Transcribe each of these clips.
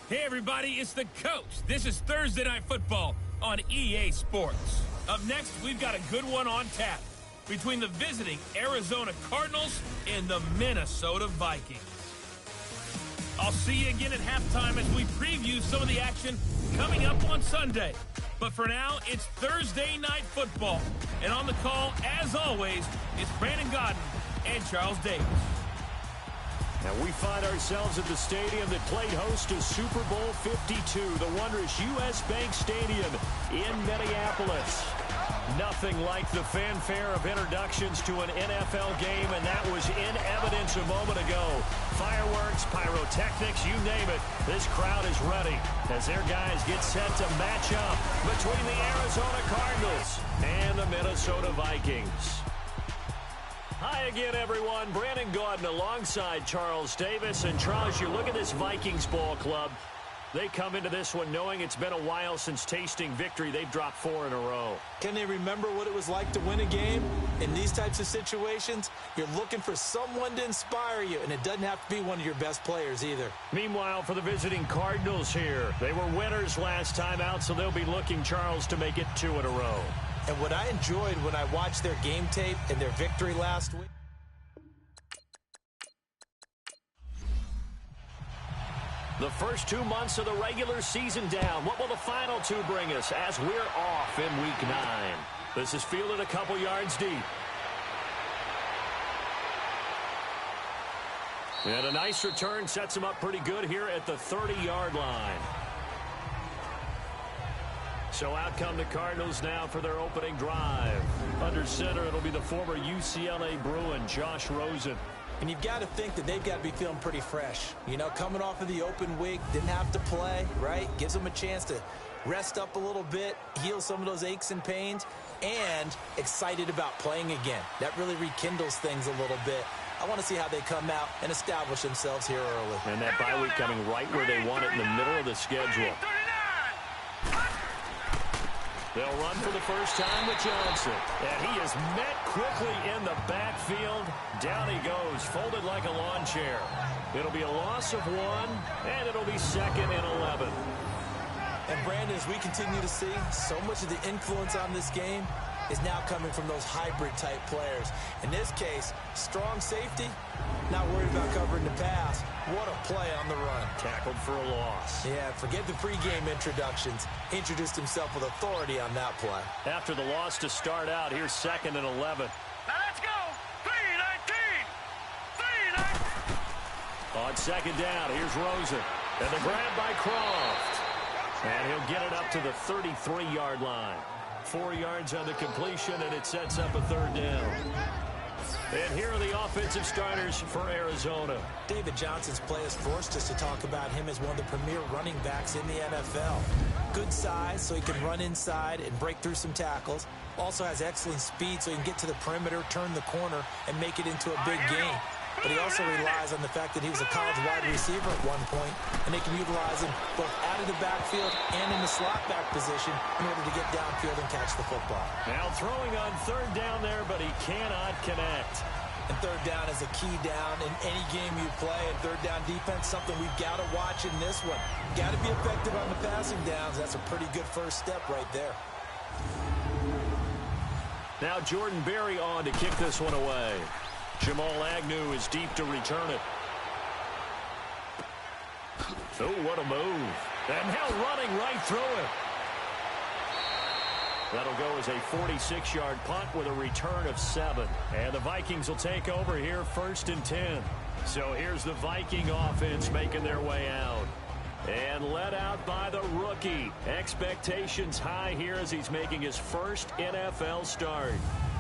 Hey everybody, it's the coach. This is Thursday Night Football on EA Sports. Up next, we've got a good one on tap between the visiting Arizona Cardinals and the Minnesota Vikings. I'll see you again at halftime as we preview some of the action coming up on Sunday. But for now, it's Thursday Night Football. And on the call, as always, it's Brandon Gaudin and Charles Davis. And we find ourselves at the stadium that played host to Super Bowl 52, the wondrous U.S. Bank Stadium in Minneapolis. Nothing like the fanfare of introductions to an NFL game, and that was in evidence a moment ago. Fireworks, pyrotechnics, you name it. This crowd is ready as their guys get set to match up between the Arizona Cardinals and the Minnesota Vikings. Hi again, everyone. Brandon Gaudin alongside Charles Davis. And Charles, you look at this Vikings ball club. They come into this one knowing it's been a while since tasting victory. They've dropped 4 in a row. Can they remember what it was like to win a game? In these types of situations, you're looking for someone to inspire you, and it doesn't have to be one of your best players either. Meanwhile, for the visiting Cardinals here, they were winners last time out, so they'll be looking, Charles, to make it 2 in a row. And what I enjoyed when I watched their game tape and their victory last week. The first 2 months of the regular season down. What will the final 2 bring us as we're off in Week 9? This is fielded a couple yards deep. And a nice return sets him up pretty good here at the 30-yard line. So out come the Cardinals now for their opening drive. Under center, it'll be the former UCLA Bruin, Josh Rosen. And you've got to think that they've got to be feeling pretty fresh. You know, coming off of the open week, didn't have to play, right? Gives them a chance to rest up a little bit, heal some of those aches and pains, and excited about playing again. That really rekindles things a little bit. I want to see how they come out and establish themselves here early. And that bye week coming right where they want it, in the middle of the schedule. They'll run for the first time with Johnson. And he is met quickly in the backfield. Down he goes, folded like a lawn chair. It'll be a loss of 1, and it'll be 2nd and 11. And Brandon, as we continue to see, so much of the influence on this game is now coming from those hybrid-type players. In this case, strong safety, not worried about covering the pass. What a play on the run. Tackled for a loss. Yeah, forget the pregame introductions. Introduced himself with authority on that play. After the loss to start out, here's 2nd and 11. Now let's go. 3-19. 3-19. On 2nd down, here's Rosen. And the grab by Croft. And he'll get it up to the 33-yard line. 4 yards on the completion, and it sets up a 3rd down. And here are the offensive starters for Arizona. David Johnson's play has forced us to talk about him as one of the premier running backs in the NFL. Good size, so he can run inside and break through some tackles. Also has excellent speed, so he can get to the perimeter, turn the corner, and make it into a big game. But he also relies on the fact that he was a college wide receiver at one point, and they can utilize him both out of the backfield and in the slot back position in order to get downfield and catch the football. Now throwing on 3rd down there, but he cannot connect. And 3rd down is a key down in any game you play. And 3rd down defense, something we've got to watch in this one. Got to be effective on the passing downs. That's a pretty good first step right there. Now Jordan Berry on to kick this one away. Jamal Agnew is deep to return it. Oh, what a move. And now running right through it. That'll go as a 46-yard punt with a return of 7. And the Vikings will take over here 1st and 10. So here's the Viking offense making their way out. And led out by the rookie. Expectations high here as he's making his first NFL start.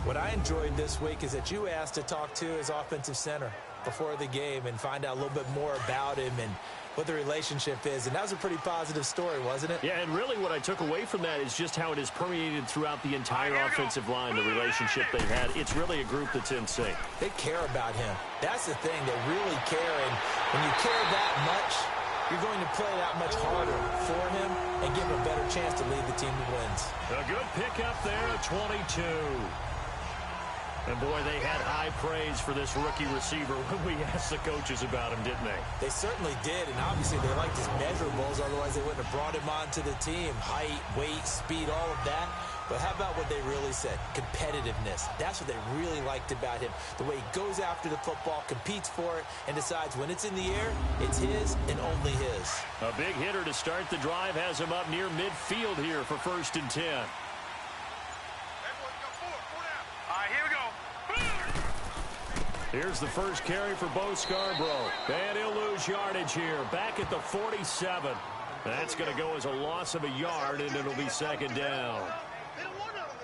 What I enjoyed this week is that you asked to talk to his offensive center before the game and find out a little bit more about him and what the relationship is. And that was a pretty positive story, wasn't it? Yeah, and really what I took away from that is just how it has permeated throughout the entire offensive line, the relationship they've had. It's really a group that's in sync. They care about him. That's the thing. They really care. And when you care that much, you're going to play that much harder for him and give him a better chance to lead the team to wins. A good pickup there at 22. And, boy, they had high praise for this rookie receiver when we asked the coaches about him, didn't they? They certainly did, and obviously they liked his measurables. Otherwise, they wouldn't have brought him onto the team. Height, weight, speed, all of that. But how about what they really said? Competitiveness. That's what they really liked about him. The way he goes after the football, competes for it, and decides when it's in the air, it's his and only his. A big hitter to start the drive has him up near midfield here for 1st and 10. Here we go. Here's the first carry for Bo Scarborough. And he'll lose yardage here. Back at the 47. That's going to go as a loss of a yard, and it'll be 2nd down.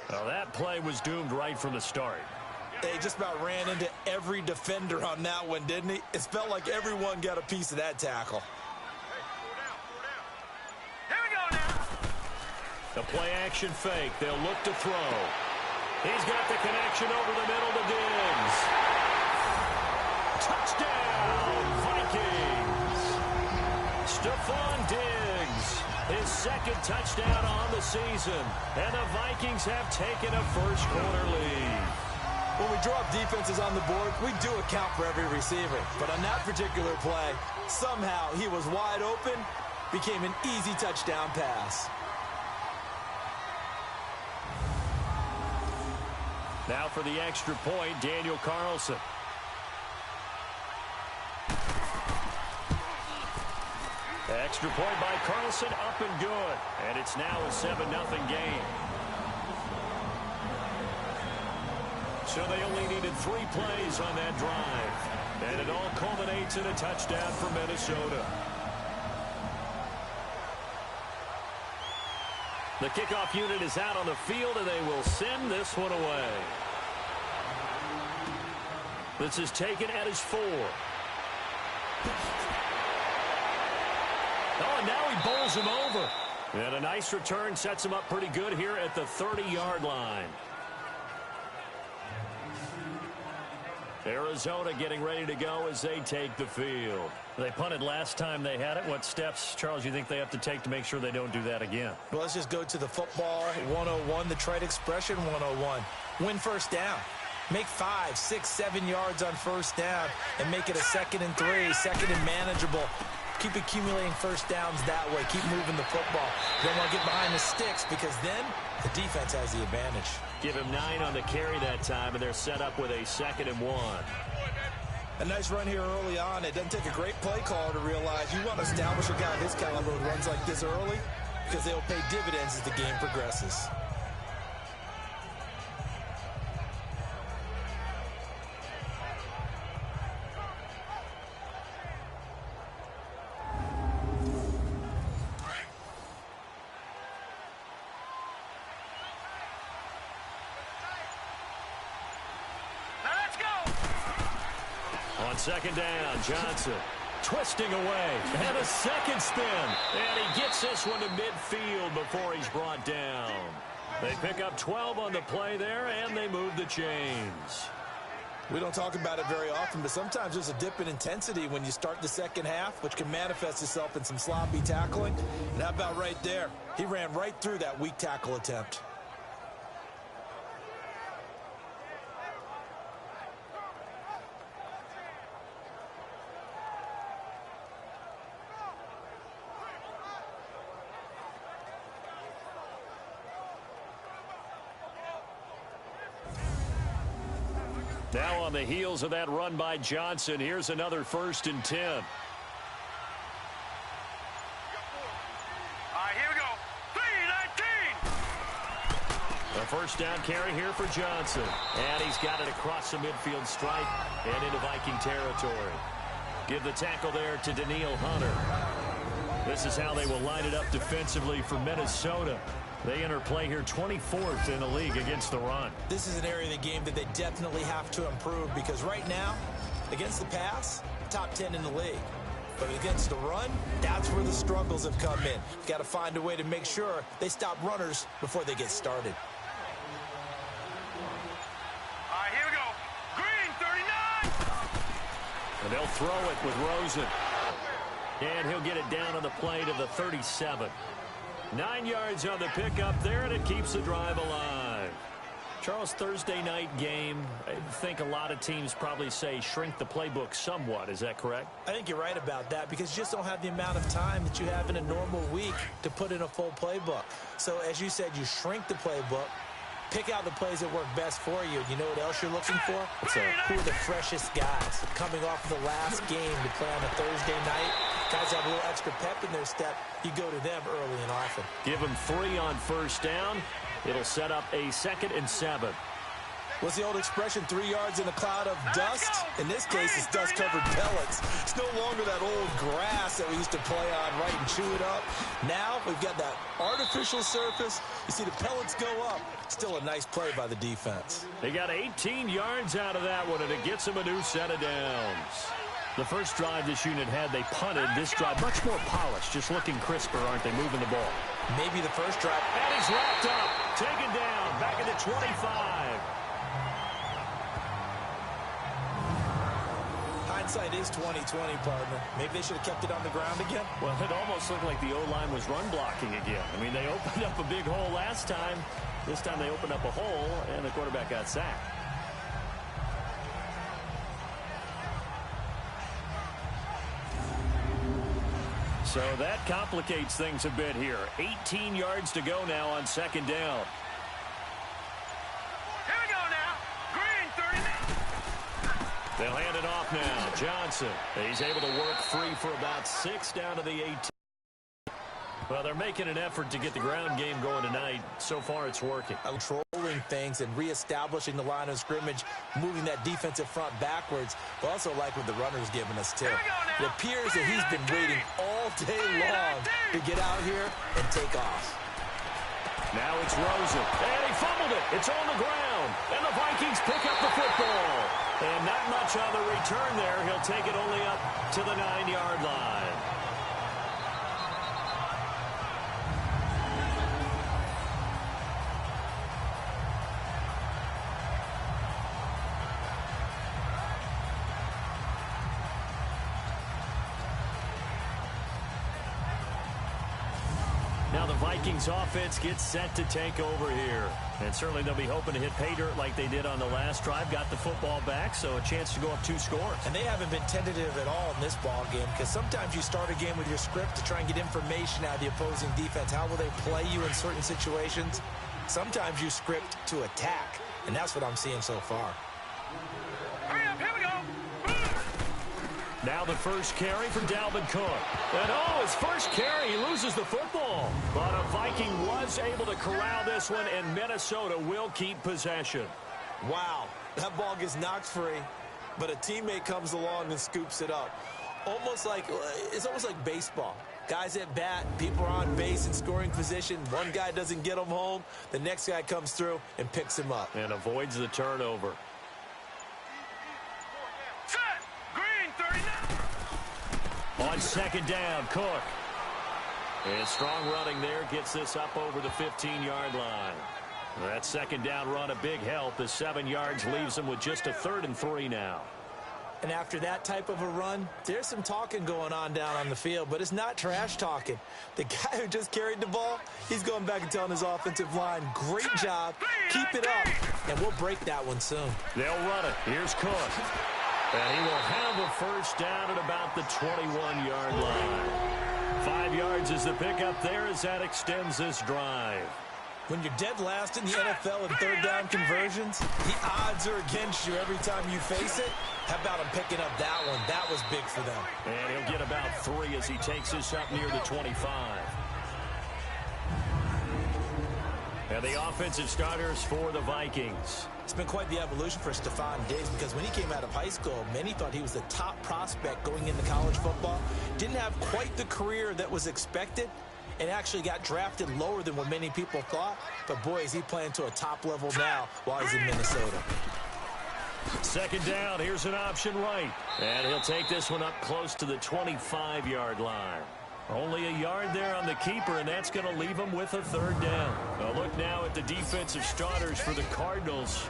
Now that play was doomed right from the start. They just about ran into every defender on that one, didn't he? It felt like everyone got a piece of that tackle. Here we go now. The play action fake. They'll look to throw. He's got the connection over the middle to Diggs. Touchdown, Vikings. Stephon Diggs, his 2nd touchdown on the season. And the Vikings have taken a first-quarter lead. When we draw up defenses on the board, we do account for every receiver. But on that particular play, somehow he was wide open, became an easy touchdown pass. Now for the extra point, Daniel Carlson. Extra point by Carlson, up and good. And it's now a 7-0 game. So they only needed 3 plays on that drive. And it all culminates in a touchdown for Minnesota. The kickoff unit is out on the field, and they will send this one away. This is taken at his 4. Oh, and now he bowls him over. And a nice return sets him up pretty good here at the 30-yard line. Arizona getting ready to go as they take the field. They punted last time they had it. What steps, Charles, you think they have to take to make sure they don't do that again? Well, let's just go to the football 101, the trite expression 101. Win first down. Make 5, 6, 7 yards on first down and make it a 2nd and 3, 2nd and manageable. Keep accumulating first downs that way. Keep moving the football. You don't want to get behind the sticks because then the defense has the advantage. Give him 9 on the carry that time, and they're set up with a 2nd and 1. A nice run here early on. It doesn't take a great play caller to realize you want to establish a guy of his caliber who runs like this early because they'll pay dividends as the game progresses. On 2nd down, Johnson twisting away, and a 2nd spin. And he gets this one to midfield before he's brought down. They pick up 12 on the play there, and they move the chains. We don't talk about it very often, but sometimes there's a dip in intensity when you start the second half, which can manifest itself in some sloppy tackling. And how about right there? He ran right through that weak tackle attempt. Now on the heels of that run by Johnson, here's another 1st and 10. Here we go. 3-19. A first down carry here for Johnson. And he's got it across the midfield stripe and into Viking territory. Give the tackle there to Daniil Hunter. This is how they will line it up defensively for Minnesota. They enter play here 24th in the league against the run. This is an area of the game that they definitely have to improve because right now, against the pass, top 10 in the league. But against the run, that's where the struggles have come in. Got to find a way to make sure they stop runners before they get started. Here we go. Green, 39. And they'll throw it with Rosen. And he'll get it down on the play to the 37. 9 yards on the pickup there, and it keeps the drive alive. Charles, Thursday night game, I think a lot of teams probably say shrink the playbook somewhat. Is that correct? I think you're right about that because you just don't have the amount of time that you have in a normal week to put in a full playbook. So, as you said, you shrink the playbook, pick out the plays that work best for you. You know what else you're looking for? Who are the freshest guys coming off of the last game to play on a Thursday night? Guys have a little extra pep in their step. You go to them early and often. Give them 3 on first down. It'll set up a 2nd and 7. What's the old expression, 3 yards in a cloud of dust? In this case, it's dust-covered pellets. It's no longer that old grass that we used to play on, right, and chew it up. Now we've got that artificial surface. You see the pellets go up. Still a nice play by the defense. They got 18 yards out of that one, and it gets them a new set of downs. The first drive this unit had, they punted. This drive, much more polished, just looking crisper, aren't they, moving the ball? Maybe the first drive. And he's wrapped up, taken down, back at the 25. Hindsight is 20/20, partner. Maybe they should have kept it on the ground again. Well, it almost looked like the O-line was run blocking again. I mean, they opened up a big hole last time. This time they opened up a hole, and the quarterback got sacked. So that complicates things a bit here. 18 yards to go now on 2nd down. Here we go now. Green, 30. They'll hand it off now. Johnson. He's able to work free for about 6 down to the 18. Well, they're making an effort to get the ground game going tonight. So far, it's working. Controlling things and reestablishing the line of scrimmage, moving that defensive front backwards. But also like what the runner's giving us, too. It appears that he's been waiting all day long to get out here and take off. Now it's Rosen. And he fumbled it. It's on the ground. And the Vikings pick up the football. And not much on the return there. He'll take it only up to the 9-yard line. Now the Vikings offense gets set to take over here. And certainly they'll be hoping to hit pay dirt like they did on the last drive. Got the football back, so a chance to go up 2 scores. And they haven't been tentative at all in this ball game because sometimes you start a game with your script to try and get information out of the opposing defense. How will they play you in certain situations? Sometimes you script to attack, and that's what I'm seeing so far. Hurry up, here we go. Now the first carry for Dalvin Cook. And his first carry, he loses the football. But a Viking was able to corral this one, and Minnesota will keep possession. Wow, that ball gets knocked free, but a teammate comes along and scoops it up. It's almost like baseball. Guys at bat, people are on base in scoring position. One guy doesn't get him home. The next guy comes through and picks him up. And avoids the turnover. On 2nd down, Cook. And strong running there gets this up over the 15-yard line. That 2nd down run a big help. The 7 yards leaves them with just a 3rd and 3 now. And after that type of a run, there's some talking going on down on the field, but it's not trash talking. The guy who just carried the ball, he's going back and telling his offensive line, great job, keep it up, and we'll break that one soon. They'll run it. Here's Cook. And he will have a first down at about the 21-yard line. 5 yards is the pickup there as that extends this drive. When you're dead last in the NFL in 3rd down conversions, the odds are against you every time you face it. How about him picking up that one? That was big for them. And he'll get about 3 as he takes this up near the 25. And the offensive starters for the Vikings. It's been quite the evolution for Stephon Diggs because when he came out of high school, many thought he was the top prospect going into college football. Didn't have quite the career that was expected and actually got drafted lower than what many people thought. But, boy, is he playing to a top level now while he's in Minnesota. 2nd down. Here's an option right. And he'll take this one up close to the 25-yard line. Only a yard there on the keeper, and that's going to leave him with a 3rd down. Now look now at the defensive starters for the Cardinals.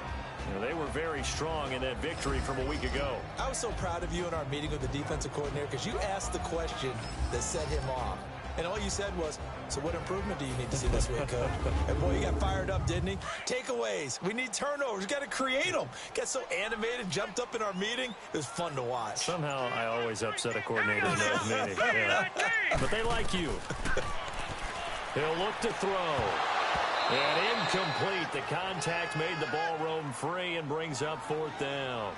They were very strong in that victory from a week ago. I was so proud of you in our meeting with the defensive coordinator because you asked the question that set him off. And all you said was, so what improvement do you need to see this week, Coach? And boy, he got fired up, didn't he? Takeaways. We need turnovers. We got to create them. Got so animated, jumped up in our meeting. It was fun to watch. Somehow I always upset a coordinator in those meetings. Yeah. But they like you. He'll look to throw. And incomplete. The contact made the ball roam free and brings up 4th down.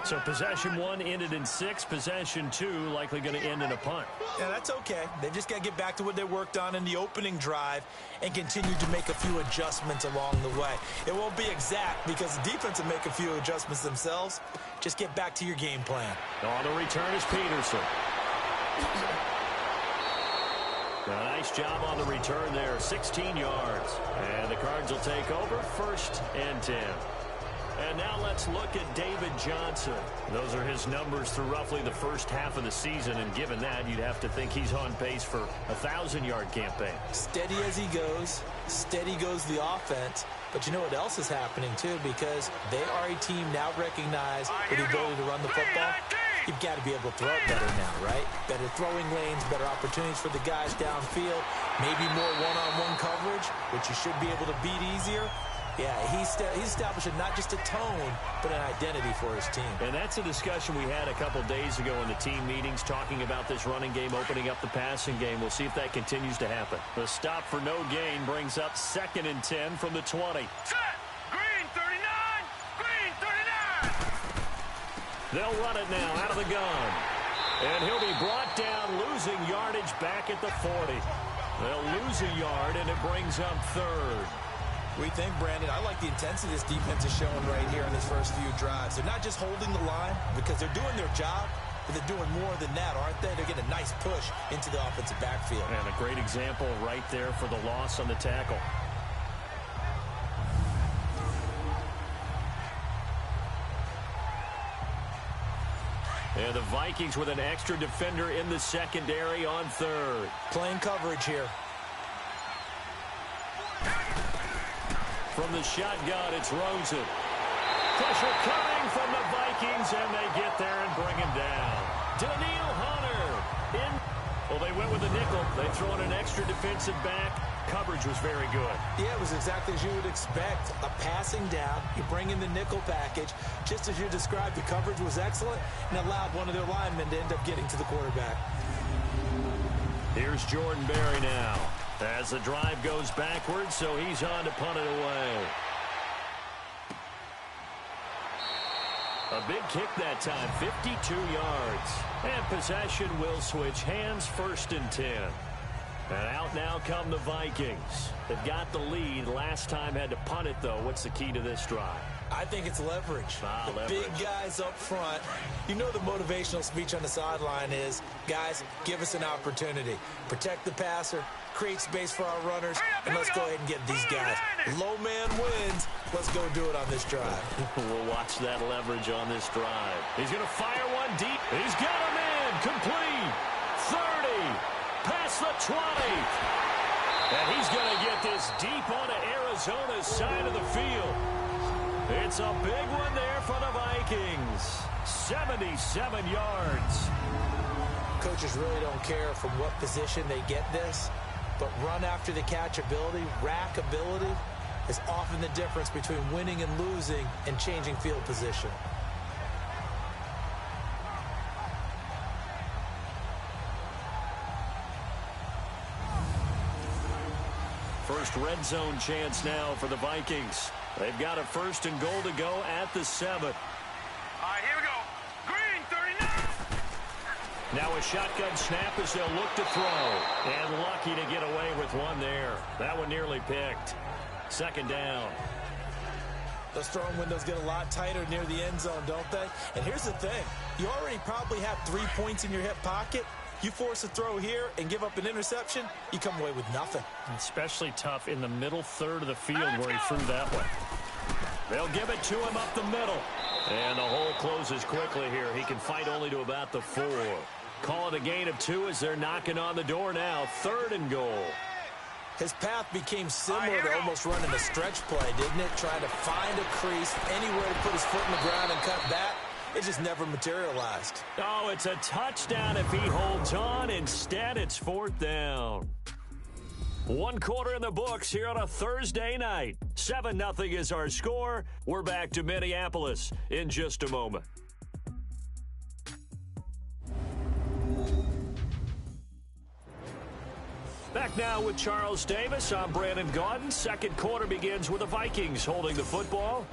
So possession 1 ended in 6. Possession 2 likely going to end in a punt. Yeah, that's okay. They've just got to get back to what they worked on in the opening drive and continue to make a few adjustments along the way. It won't be exact because the defense will make a few adjustments themselves. Just get back to your game plan. On the return is Peterson. A nice job on the return there, 16 yards. And the Cards will take over, 1st and 10. And now let's look at David Johnson. Those are his numbers through roughly the first half of the season, and given that, you'd have to think he's on pace for a 1,000-yard campaign. Steady as he goes, steady goes the offense. But you know what else is happening, too, because they are a team now recognized with the ability to run the football. You've got to be able to throw it better now, right? Better throwing lanes, better opportunities for the guys downfield, maybe more one-on-one coverage, which you should be able to beat easier. Yeah, he's establishing not just a tone, but an identity for his team. And that's a discussion we had a couple days ago in the team meetings, talking about this running game, opening up the passing game. We'll see if that continues to happen. The stop for no gain brings up 2nd and 10 from the 20. Set! Green 39! Green 39! They'll run it now out of the gun. And he'll be brought down, losing yardage back at the 40. They'll lose a yard, and it brings up 3rd. We think, Brandon, I like the intensity this defense is showing right here in these first few drives. They're not just holding the line because they're doing their job, but they're doing more than that, aren't they? They're getting a nice push into the offensive backfield. And a great example right there for the loss on the tackle. And the Vikings with an extra defender in the secondary on 3rd. Playing coverage here. From the shotgun, it's Rosen. Pressure coming from the Vikings, and they get there and bring him down. Daniil Hunter in. Well, they went with a nickel. They throw in an extra defensive back. Coverage was very good. Yeah, it was exactly as you would expect. A passing down. You bring in the nickel package. Just as you described, the coverage was excellent and allowed one of their linemen to end up getting to the quarterback. Here's Jordan Berry now. As the drive goes backwards, so he's on to punt it away. A big kick that time, 52 yards. And possession will switch hands, 1st and 10. And out now come the Vikings. They've got the lead. Last time had to punt it, though. What's the key to this drive? I think it's leverage. Leverage. Big guys up front. You know the motivational speech on the sideline is, guys, give us an opportunity. Protect the passer, create space for our runners, and let's go ahead and get these guys. Low man wins. Let's go do it on this drive. We'll watch that leverage on this drive. He's going to fire one deep. He's got him in. Complete. 30. Past the 20. And he's going to get this deep onto Arizona's side of the field. It's a big one there for the Vikings. 77 yards. Coaches really don't care from what position they get this, but run after the catch ability, rack ability, is often the difference between winning and losing and changing field position. First red zone chance now for the Vikings. They've got a 1st and goal to go at the 7. All right, here we go. Green 39. Now a shotgun snap as they'll look to throw. And lucky to get away with one there. That one nearly picked. 2nd down. Those throwing windows get a lot tighter near the end zone, don't they? And here's the thing. You already probably have 3 points in your hip pocket. You force a throw here and give up an interception, you come away with nothing. Especially tough in the middle third of the field where he threw that one. They'll give it to him up the middle. And the hole closes quickly here. He can fight only to about the 4. Call it a gain of 2 as they're knocking on the door now. 3rd and goal. His path became similar to almost running a stretch play, didn't it? Trying to find a crease, anywhere to put his foot in the ground and cut back. it just never materialized. Oh, it's a touchdown if he holds on. Instead, it's 4th down. 1 quarter in the books here on a Thursday night. 7-0 is our score. We're back to Minneapolis in just a moment. Back now with Charles Davis. I'm Brandon Gaudin. 2nd quarter begins with the Vikings holding the football.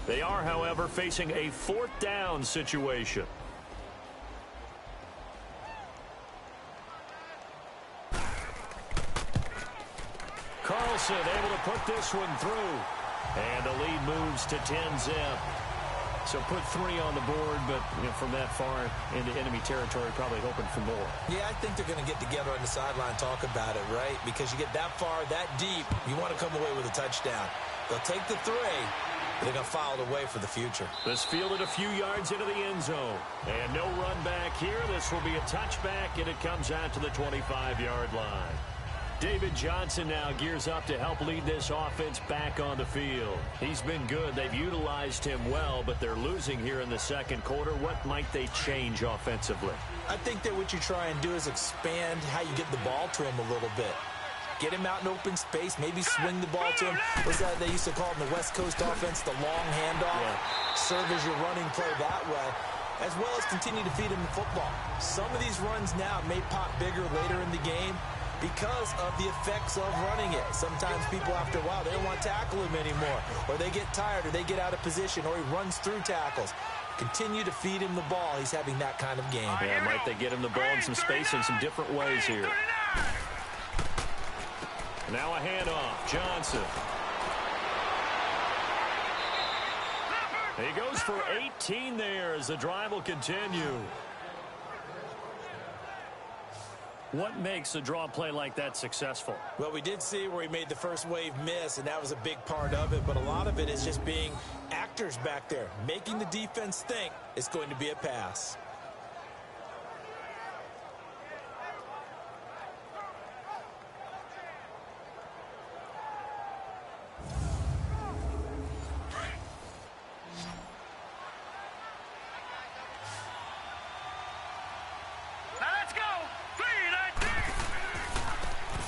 They are, however, facing a 4th down situation. Carlson able to put this one through. And the lead moves to 10-zip. So put 3 on the board, but from that far into enemy territory, probably hoping for more. Yeah, I think they're going to get together on the sideline and talk about it, right? Because you get that far, that deep, you want to come away with a touchdown. They'll take the 3, but they're going to file it away for the future. This fielded a few yards into the end zone. And no run back here. This will be a touchback, and it comes out to the 25-yard line. David Johnson now gears up to help lead this offense back on the field. He's been good. They've utilized him well, but they're losing here in the 2nd quarter. What might they change offensively? I think that what you try and do is expand how you get the ball to him a little bit. Get him out in open space, maybe swing the ball to him. What's that they used to call in the West Coast offense, the long handoff? Yeah. Serve as your running play that way, as well as continue to feed him the football. Some of these runs now may pop bigger later in the game because of the effects of running it. Sometimes people, after a while, they don't want to tackle him anymore, or they get tired, or they get out of position, or he runs through tackles. Continue to feed him the ball. He's having that kind of game. Yeah, might they get him the ball in some space in some different ways here. Now a handoff. Johnson. He goes for 18 there as the drive will continue. What makes a draw play like that successful? Well, we did see where he made the first wave miss, and that was a big part of it. But a lot of it is just being actors back there, making the defense think it's going to be a pass.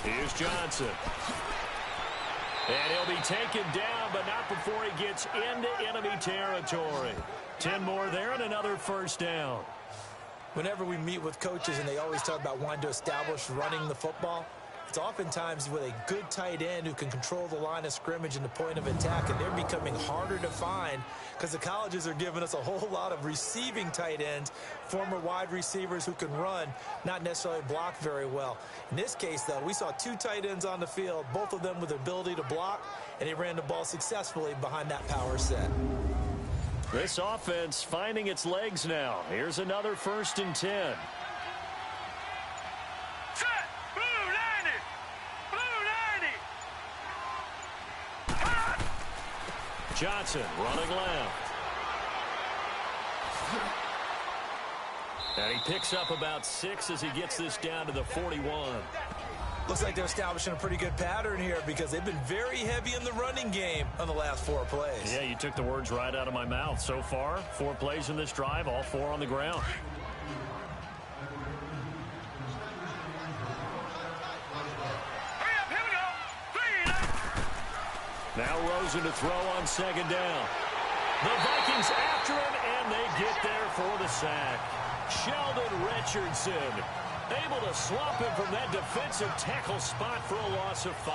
Here's Johnson. And he'll be taken down, but not before he gets into enemy territory. 10 more there and another 1st down. Whenever we meet with coaches and they always talk about wanting to establish running the football, it's oftentimes with a good tight end who can control the line of scrimmage and the point of attack, and they're becoming harder to find because the colleges are giving us a whole lot of receiving tight ends, former wide receivers who can run, not necessarily block very well. In this case, though, we saw 2 tight ends on the field, both of them with the ability to block, and he ran the ball successfully behind that power set. This offense finding its legs now. Here's another 1st and 10. Johnson running left. And he picks up about 6 as he gets this down to the 41. Looks like they're establishing a pretty good pattern here because they've been very heavy in the running game on the last 4 plays. Yeah, you took the words right out of my mouth. So far, 4 plays in this drive, all 4 on the ground. Now Rosen to throw on 2nd down. The Vikings after him, and they get there for the sack. Sheldon Richardson able to swap him from that defensive tackle spot for a loss of 5.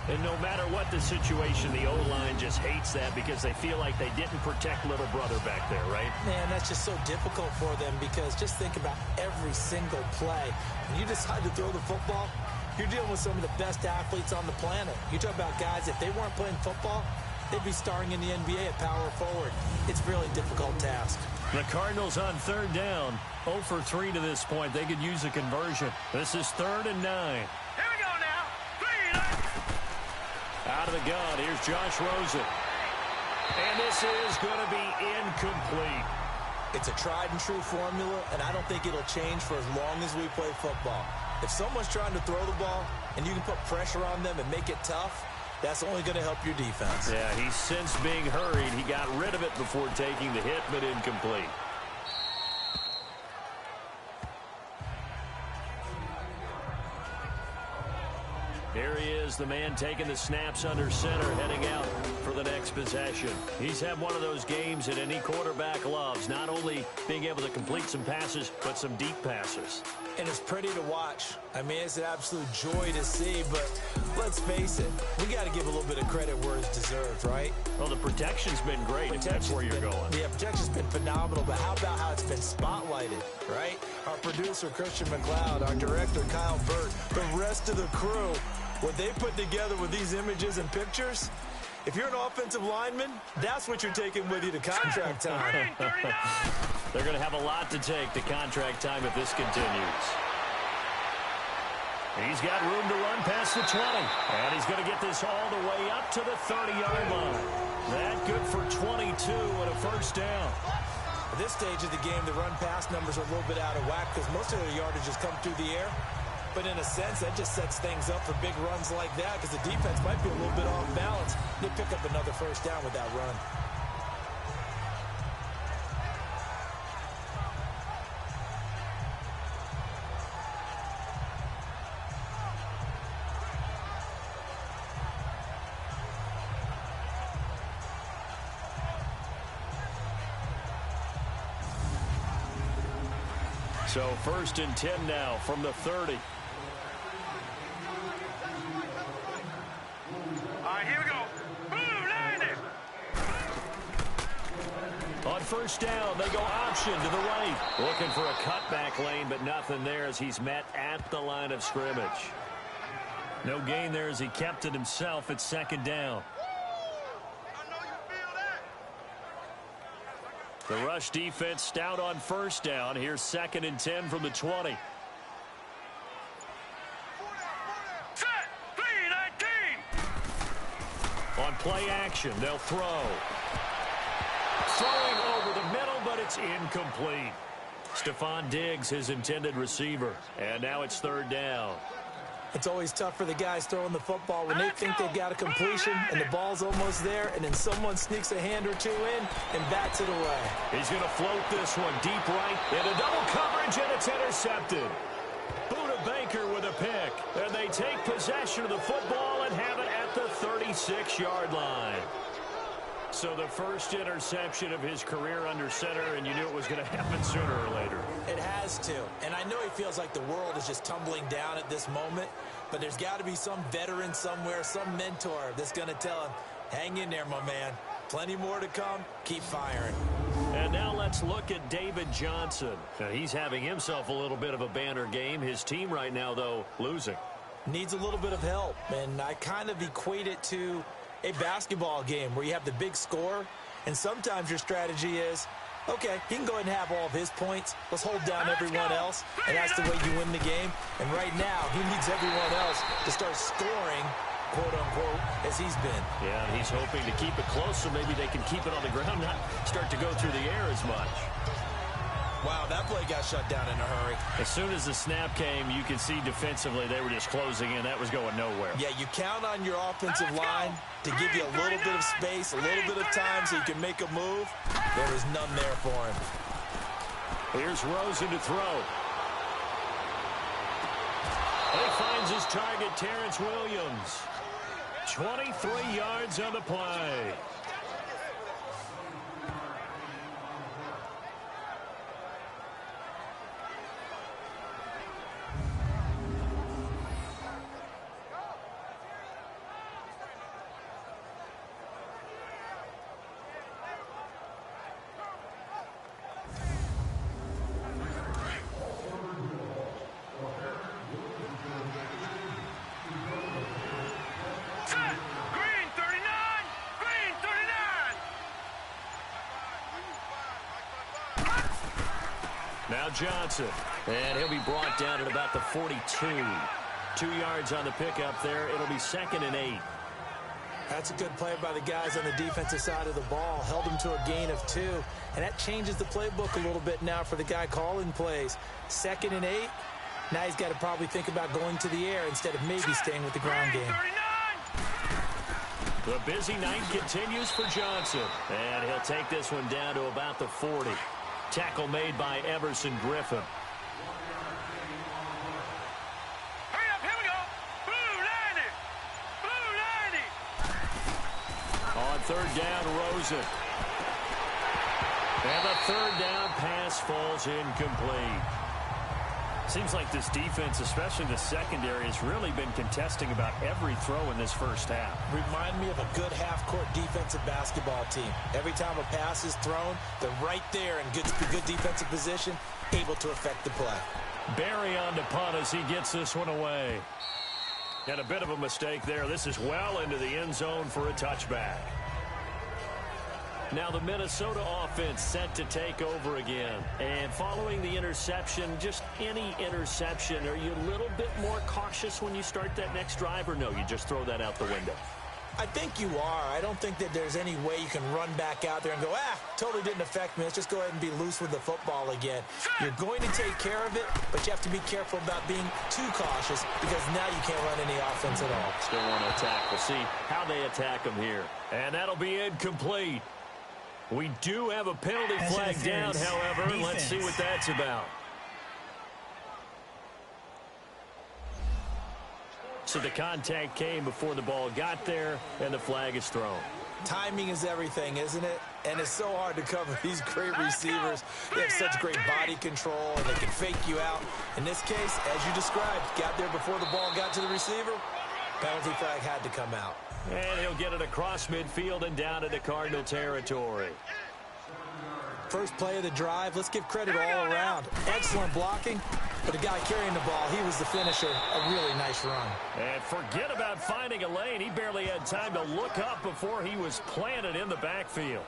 And no matter what the situation, the O-line just hates that because they feel like they didn't protect little brother back there, right? Man, that's just so difficult for them because just think about every single play. When you decide to throw the football, you're dealing with some of the best athletes on the planet. You talk about guys, if they weren't playing football, they'd be starring in the NBA at power forward. It's a really difficult task. The Cardinals on 3rd down, 0 for 3 to this point. They could use a conversion. This is 3rd and 9. Here we go now. 3. Out of the gun, here's Josh Rosen. And this is going to be incomplete. It's a tried and true formula, and I don't think it'll change for as long as we play football. If someone's trying to throw the ball and you can put pressure on them and make it tough, That's only going to help your defense. Yeah, he's since being hurried. He got rid of it before taking the hit, but incomplete. Here he is, the man taking the snaps under center, heading out for the next possession. He's had one of those games that any quarterback loves, not only being able to complete some passes, but some deep passes. And it's pretty to watch. I mean, it's an absolute joy to see, but let's face it, we got to give a little bit of credit where it's deserved, right? Well, the protection's been great, if that's where you're going. Yeah, protection's been phenomenal, but how about how it's been spotlighted, right? Our producer, Christian McLeod, our director, Kyle Burt, the rest of the crew, what they put together with these images and pictures, if you're an offensive lineman, that's what you're taking with you to contract time. They're going to have a lot to take to contract time if this continues. He's got room to run past the 20. And he's going to get this all the way up to the 30-yard line. That good for 22 and a first down. At this stage of the game, the run-pass numbers are a little bit out of whack because most of their yardage has come through the air. But in a sense, that just sets things up for big runs like that because the defense might be a little bit off balance. They pick up another first down with that run. So 1st and 10 now from the 30. Here we go. Boom, land it. On first down, they go option to the right. Looking for a cutback lane, but nothing there as he's met at the line of scrimmage. No gain there as he kept it himself at 2nd down. The rush defense stout on first down. Here's 2nd and 10 from the 20. On play action, they'll throw. Throwing over the middle, but it's incomplete. Stephon Diggs, his intended receiver. And now it's 3rd down. It's always tough for the guys throwing the football when they think they've got a completion and the ball's almost there, and then someone sneaks a hand or two in and bats it away. He's going to float this one deep right into double coverage, and it's intercepted. Buda Baker with a pick, and they take possession of the football and have it at the 36-yard line. So the first interception of his career under center, and you knew it was going to happen sooner or later. It has to. And I know he feels like the world is just tumbling down at this moment, but there's got to be some veteran somewhere, some mentor that's going to tell him, hang in there, my man. Plenty more to come. Keep firing. And now let's look at David Johnson. Now, he's having himself a little bit of a banner game. His team right now, though, losing. Needs a little bit of help, and I kind of equate it to a basketball game where you have the big score, and sometimes your strategy is, okay, he can go ahead and have all of his points. Let's hold down everyone else, and that's the way you win the game. And right now, he needs everyone else to start scoring, quote-unquote, as he's been. Yeah, and he's hoping to keep it close so maybe they can keep it on the ground, not start to go through the air as much. Wow, that play got shut down in a hurry. As soon as the snap came, you could see defensively they were just closing in. That was going nowhere. Yeah, you count on your offensive line to give you a little bit of space, a little bit of time so you can make a move. There was none there for him. Here's Rosen to throw. And he finds his target, Terrence Williams. 23 yards on the play. Now Johnson, and he'll be brought down at about the 42. 2 yards on the pickup there. It'll be 2nd and 8. That's a good play by the guys on the defensive side of the ball. Held him to a gain of 2. And that changes the playbook a little bit now for the guy calling plays. 2nd and 8. Now he's got to probably think about going to the air instead of maybe staying with the ground game. The busy night continues for Johnson. And he'll take this one down to about the 40. Tackle made by Everson Griffin. Hurry up, here we go. Blue 90. Blue 90. On third down, Rosen. And the third down pass falls incomplete. Seems like this defense, especially the secondary, has really been contesting about every throw in this first half. Remind me of a good half-court defensive basketball team. Every time a pass is thrown, they're right there in good defensive position, able to affect the play. Barry on to punt as he gets this one away. And a bit of a mistake there. This is well into the end zone for a touchback. Now the Minnesota offense set to take over again. And following the interception, just any interception, are you a little bit more cautious when you start that next drive, or no, you just throw that out the window? I think you are. I don't think that there's any way you can run back out there and go, totally didn't affect me. Let's just go ahead and be loose with the football again. You're going to take care of it, but you have to be careful about being too cautious because now you can't run any offense at all. Still want to attack. We'll see how they attack them here. And that'll be incomplete. We do have a penalty flag down, however. Defense. Let's see what that's about. So the contact came before the ball got there, and the flag is thrown. Timing is everything, isn't it? And it's so hard to cover these great receivers. They have such great body control, and they can fake you out. In this case, as you described, got there before the ball got to the receiver. Penalty flag had to come out. And he'll get it across midfield and down into Cardinal territory. First play of the drive. Let's give credit all around. Excellent blocking. But the guy carrying the ball, he was the finisher. A really nice run. And forget about finding a lane. He barely had time to look up before he was planted in the backfield.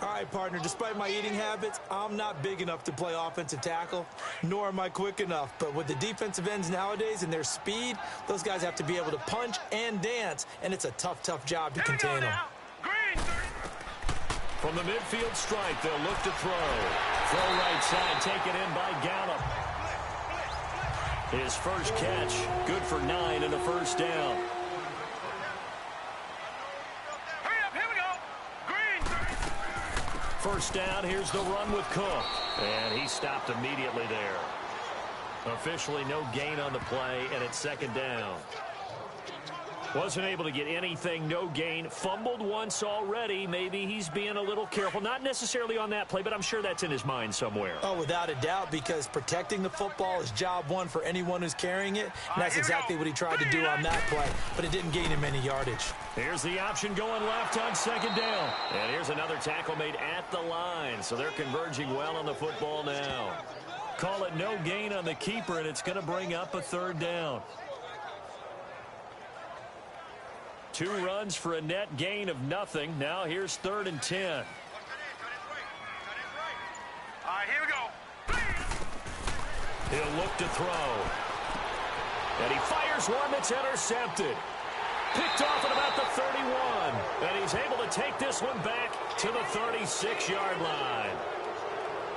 All right, partner, despite my eating habits, I'm not big enough to play offensive tackle, nor am I quick enough. But with the defensive ends nowadays and their speed, those guys have to be able to punch and dance, and it's a tough, tough job to contain them. From the midfield stripe, they'll look to throw. Throw right side, taken in by Gallup. His first catch, good for 9 and a first down. First down, here's the run with Cook. And he stopped immediately there. Officially no gain on the play, and it's second down. Wasn't able to get anything, no gain. Fumbled once already. Maybe he's being a little careful. Not necessarily on that play, but I'm sure that's in his mind somewhere. Oh, without a doubt, because protecting the football is job one for anyone who's carrying it. And that's exactly what he tried to do on that play, but it didn't gain him any yardage. Here's the option going left on second down. And here's another tackle made at the line. So they're converging well on the football now. Call it no gain on the keeper, and it's going to bring up a third down. 2 runs for a net gain of nothing. Now here's 3rd and 10. All right, here we go. He'll look to throw. And he fires one that's intercepted. Picked off at about the 31. And he's able to take this one back to the 36-yard line.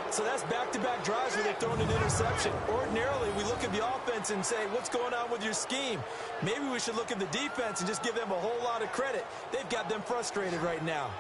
So that's back-to-back drives where they've thrown an interception. Ordinarily, we look at the offense and say, what's going on with your scheme? Maybe we should look at the defense and just give them a whole lot of credit. They've got them frustrated right now.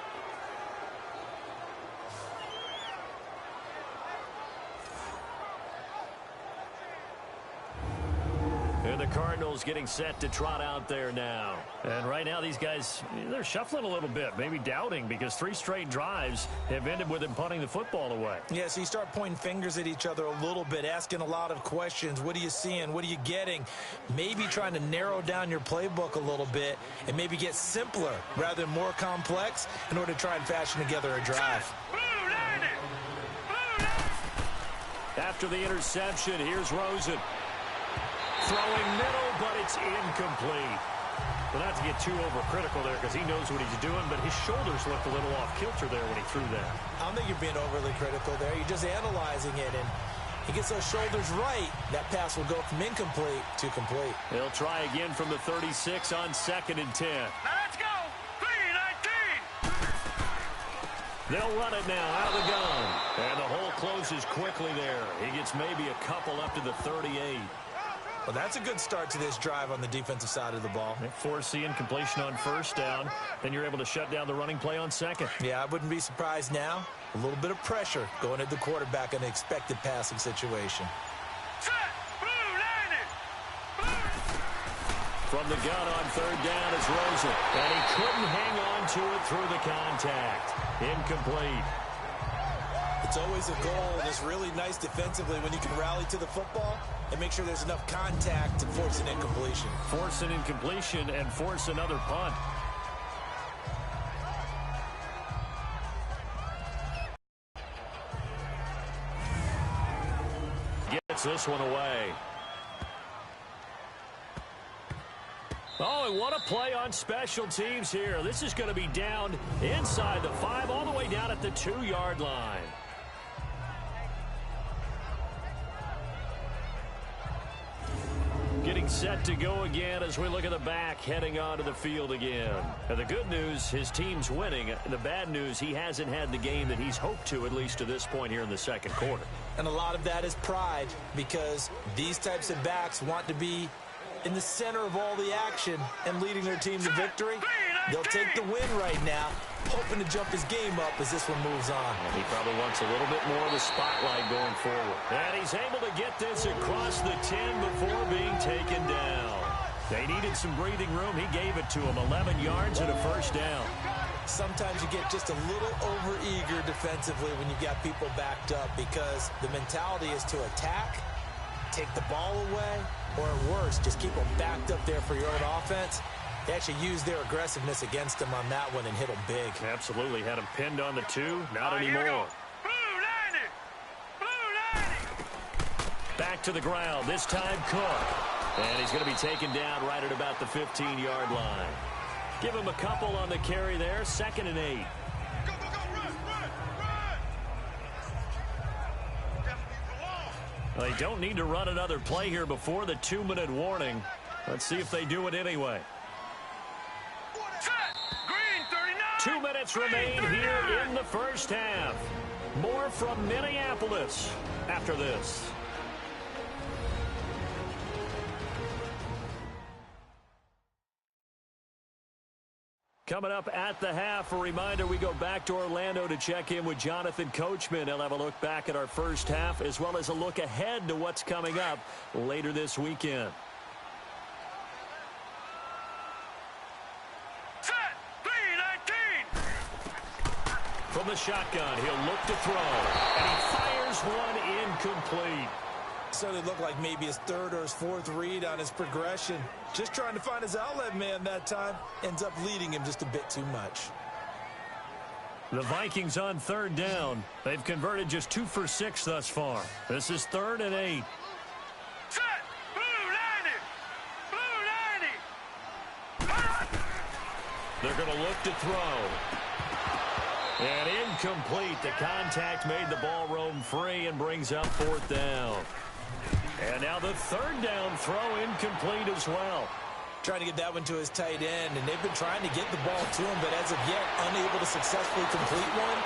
And the Cardinals getting set to trot out there now. And right now these guys, they're shuffling a little bit, maybe doubting, because 3 straight drives have ended with them punting the football away. Yeah, so you start pointing fingers at each other a little bit, asking a lot of questions. What are you seeing? What are you getting? Maybe trying to narrow down your playbook a little bit and maybe get simpler rather than more complex in order to try and fashion together a drive. After the interception, here's Rosen. Throwing middle, but it's incomplete. Well, not to get too overcritical there because he knows what he's doing, but his shoulders looked a little off kilter there when he threw that. I don't think you're being overly critical there. You're just analyzing it, and he gets those shoulders right. That pass will go from incomplete to complete. He'll try again from the 36 on 2nd and 10. Now let's go. 3-19. They'll run it now out of the gun. And the hole closes quickly there. He gets maybe a couple up to the 38. Well, that's a good start to this drive on the defensive side of the ball. Force the incompletion on first down. Then you're able to shut down the running play on second. Yeah, I wouldn't be surprised now. A little bit of pressure going at the quarterback in an expected passing situation. From the gun on third down is Rosen. And he couldn't hang on to it through the contact. Incomplete. It's always a goal, and it's really nice defensively when you can rally to the football and make sure there's enough contact to force an incompletion. Force an incompletion and force another punt. Gets this one away. Oh, and what a play on special teams here. This is going to be down inside the 5, all the way down at the 2-yard line. Getting set to go again as we look at the back heading onto the field again. And the good news, his team's winning. The bad news, he hasn't had the game that he's hoped to, at least to this point here in the second quarter. And a lot of that is pride, because these types of backs want to be in the center of all the action and leading their team to victory. They'll take the win right now, hoping to jump his game up as this one moves on. And he probably wants a little bit more of the spotlight going forward. And he's able to get this across the 10 before being taken down. They needed some breathing room. He gave it to him. 11 yards and a first down. Sometimes you get just a little over-eager defensively when you got people backed up, because the mentality is to attack, take the ball away, or at worst, just keep them backed up there for your own offense. They actually used their aggressiveness against him on that one and hit him big. Absolutely. Had him pinned on the 2. Not anymore. Back to the ground. This time Cook. And he's going to be taken down right at about the 15-yard line. Give him a couple on the carry there. 2nd and 8. They don't need to run another play here before the 2-minute warning. Let's see if they do it anyway. 2 minutes remain here in the first half. More from Minneapolis after this. Coming up at the half, a reminder, we go back to Orlando to check in with Jonathan Coachman. He'll have a look back at our first half, as well as a look ahead to what's coming up later this weekend. From the shotgun, he'll look to throw, and he fires one incomplete. So it looked like maybe his 3rd or his 4th read on his progression. Just trying to find his outlet man that time. Ends up leading him just a bit too much. The Vikings on 3rd down. They've converted just 2 for 6 thus far. This is 3rd and 8. They're going to look to throw. And incomplete. The contact made the ball roam free and brings up 4th down. And now the 3rd down throw incomplete as well. Trying to get that one to his tight end, and they've been trying to get the ball to him, but as of yet, unable to successfully complete one.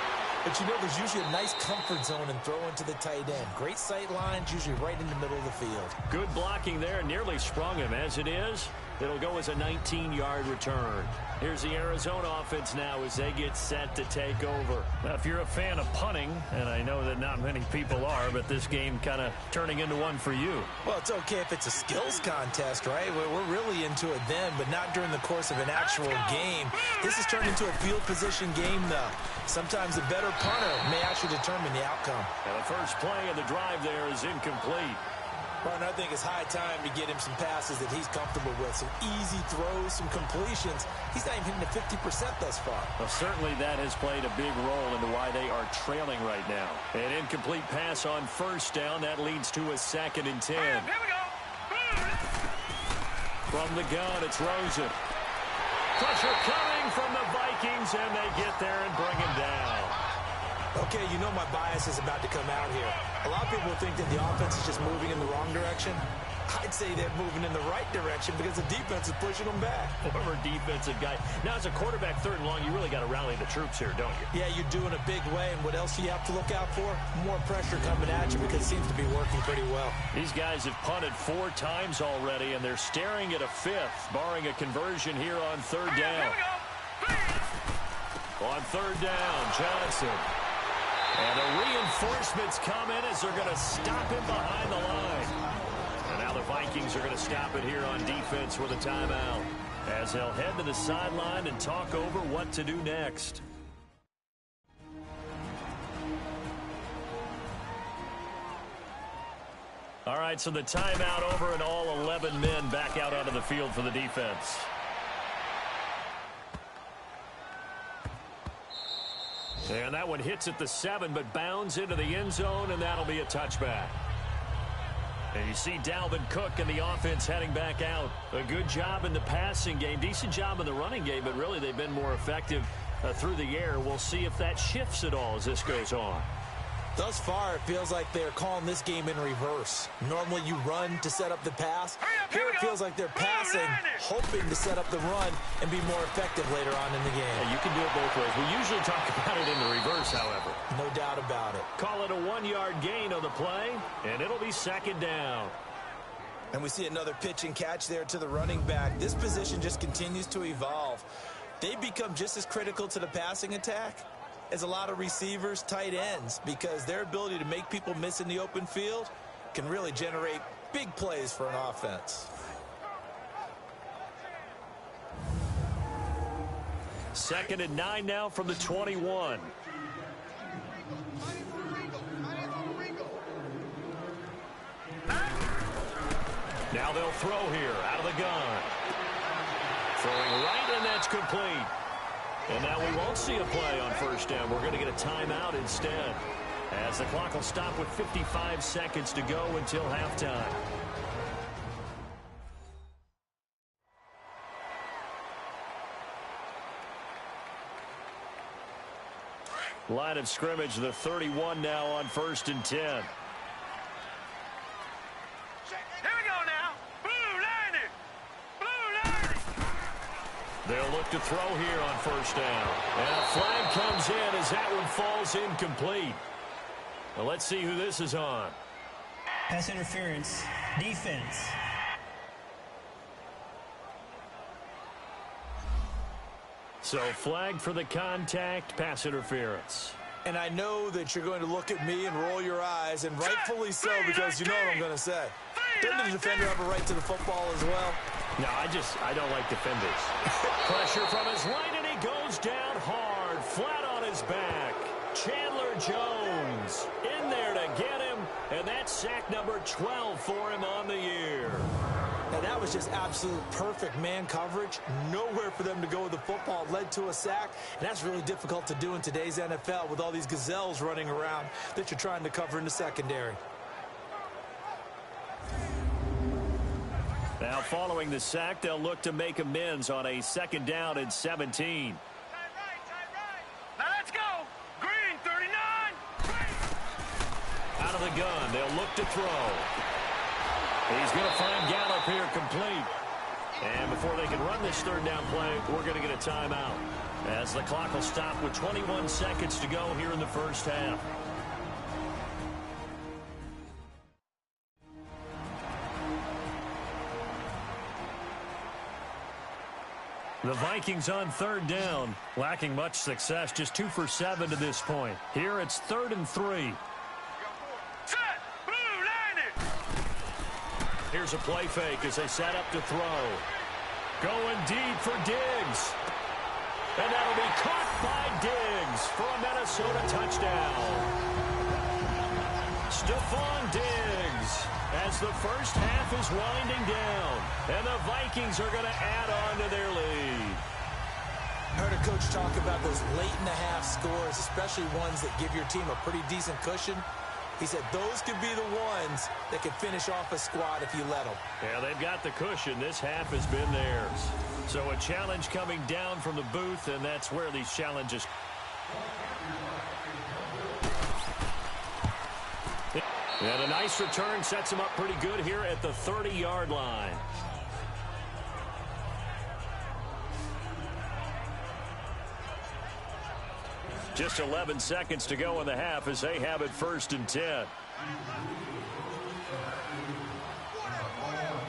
But you know, there's usually a nice comfort zone in throwing to the tight end. Great sight lines, usually right in the middle of the field. Good blocking there, nearly sprung him. As it is, it'll go as a 19-yard return. Here's the Arizona offense now as they get set to take over. Now, if you're a fan of punting, and I know that not many people are, but this game kind of turning into one for you. Well, it's okay if it's a skills contest, right? We're really into it then, but not during the course of an actual game. This has turned into a field position game, though. Sometimes a better punter may actually determine the outcome. And the first play of the drive there is incomplete. Martin, I think it's high time to get him some passes that he's comfortable with. Some easy throws, some completions. He's not even hitting the 50% thus far. Well, certainly that has played a big role into why they are trailing right now. An incomplete pass on 1st down. That leads to a 2nd and 10. Here we go. From the gun, it's Rosen. Pressure coming from the Vikings, and they get there and bring him down. Okay, you know my bias is about to come out here. A lot of people think that the offense is just moving in the wrong direction. I'd say they're moving in the right direction because the defense is pushing them back. Former defensive guy. Now, as a quarterback, 3rd and long, you really got to rally the troops here, don't you? Yeah, you do in a big way. And what else do you have to look out for? More pressure coming at you because it seems to be working pretty well. These guys have punted 4 times already, and they're staring at a 5th, barring a conversion here on 3rd down. On 3rd down, Johnson. And the reinforcements come in as they're going to stop him behind the line. And now the Vikings are going to stop it here on defense with a timeout, as they'll head to the sideline and talk over what to do next. All right, so the timeout over and all 11 men back out onto the field for the defense. And that one hits at the 7, but bounds into the end zone, and that'll be a touchback. And you see Dalvin Cook and the offense heading back out. A good job in the passing game, decent job in the running game, but really they've been more effective through the air. We'll see if that shifts at all as this goes on. Thus far, it feels like they're calling this game in reverse. Normally you run to set up the pass. Here it feels like they're passing, hoping to set up the run and be more effective later on in the game. Yeah, you can do it both ways. We usually talk about it in the reverse, however. No doubt about it. Call it a 1-yard gain on the play, and it'll be 2nd down. And we see another pitch and catch there to the running back. This position just continues to evolve. They become just as critical to the passing attack as a lot of receivers, tight ends, because their ability to make people miss in the open field can really generate big plays for an offense. Second and 9 now from the 21. Now they'll throw here out of the gun. Throwing right, and that's complete. And now we won't see a play on 1st down. We're going to get a timeout instead, as the clock will stop with 55 seconds to go until halftime. Line of scrimmage, the 31 now on 1st and 10. Here we go now. Blue line it. Blue line it. They'll look to throw here on 1st down. And a flag comes in as that one falls incomplete. Well, let's see who this is on. Pass interference, defense. So flag for the contact, pass interference. And I know that you're going to look at me and roll your eyes, and rightfully so, because you know what I'm going to say. Doesn't the defender have a right to the football as well? No, I don't like defenders. Pressure from his right, and he goes down hard, flat on his back. Chandler Jones in there to get him, and that's sack number 12 for him on the year. Now, that was just absolute perfect man coverage. Nowhere for them to go with the football. It led to a sack, and that's really difficult to do in today's NFL with all these gazelles running around that you're trying to cover in the secondary. Now, following the sack, they'll look to make amends on a 2nd down and 17. Now let's go. Green 39. Out of the gun, they'll look to throw. He's going to find Gallup here complete. And before they can run this 3rd down play, we're going to get a timeout, as the clock will stop with 21 seconds to go here in the 1st half. The Vikings on 3rd down, lacking much success, just 2 for 7 to this point. Here it's 3rd and 3. Set. Blue line it. Here's a play fake as they set up to throw. Going deep for Diggs. And that'll be caught by Diggs for a Minnesota touchdown. Stephon Diggs, as the 1st half is winding down, and the Vikings are going to add on to their lead. I heard a coach talk about those late-in-the-half scores, especially ones that give your team a pretty decent cushion. He said those could be the ones that can finish off a squad if you let them. Yeah, they've got the cushion. This half has been theirs. So a challenge coming down from the booth, and that's where these challenges... And a nice return sets him up pretty good here at the 30-yard line. Just 11 seconds to go in the half as they have it 1st and 10.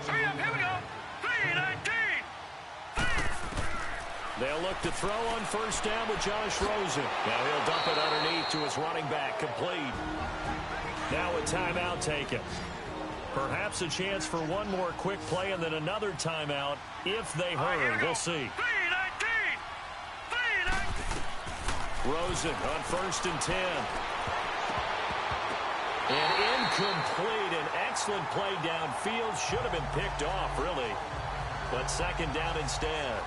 Here we go. 3-19. They'll look to throw on 1st down with Josh Rosen. Now he'll dump it underneath to his running back, complete. Now a timeout taken. Perhaps a chance for one more quick play and then another timeout if they hurry. We'll see. 3-19. Rosen on 1st and 10. And incomplete. An excellent play downfield. Should have been picked off, really. But 2nd down instead.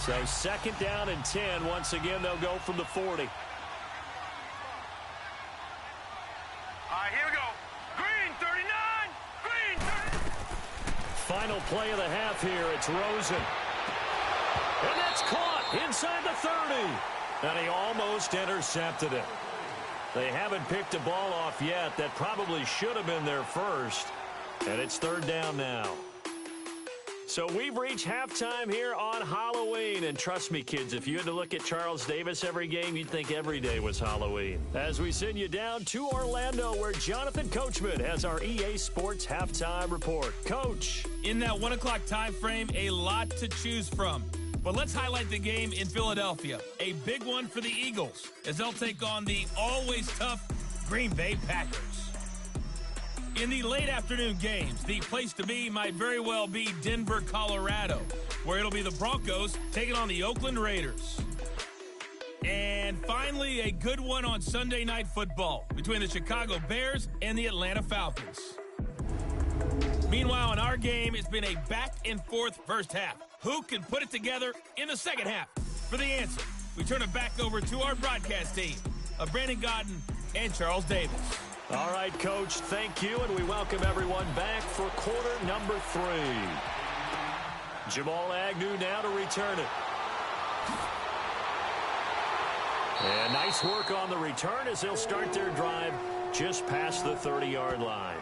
So 2nd down and 10. Once again, they'll go from the 40. All right, here we go. Green 39. Green 30. Final play of the half here. It's Rosen. And that's caught inside the 30. And he almost intercepted it. They haven't picked a ball off yet. That probably should have been their first. And it's 3rd down now. So we've reached halftime here on Halloween. And trust me, kids, if you had to look at Charles Davis every game, you'd think every day was Halloween. As we send you down to Orlando, where Jonathan Coachman has our EA Sports Halftime Report. Coach. In that 1 o'clock time frame, a lot to choose from. But let's highlight the game in Philadelphia. A big one for the Eagles, as they'll take on the always tough Green Bay Packers. In the late afternoon games, the place to be might very well be Denver, Colorado, where it'll be the Broncos taking on the Oakland Raiders. And finally, a good one on Sunday Night Football between the Chicago Bears and the Atlanta Falcons. Meanwhile, in our game, it's been a back-and-forth first half. Who can put it together in the second half? For the answer, we turn it back over to our broadcast team of Brandon Godden and Charles Davis. All right, Coach, thank you, and we welcome everyone back for quarter number 3. Jamal Agnew now to return it. And nice work on the return as they'll start their drive just past the 30-yard line.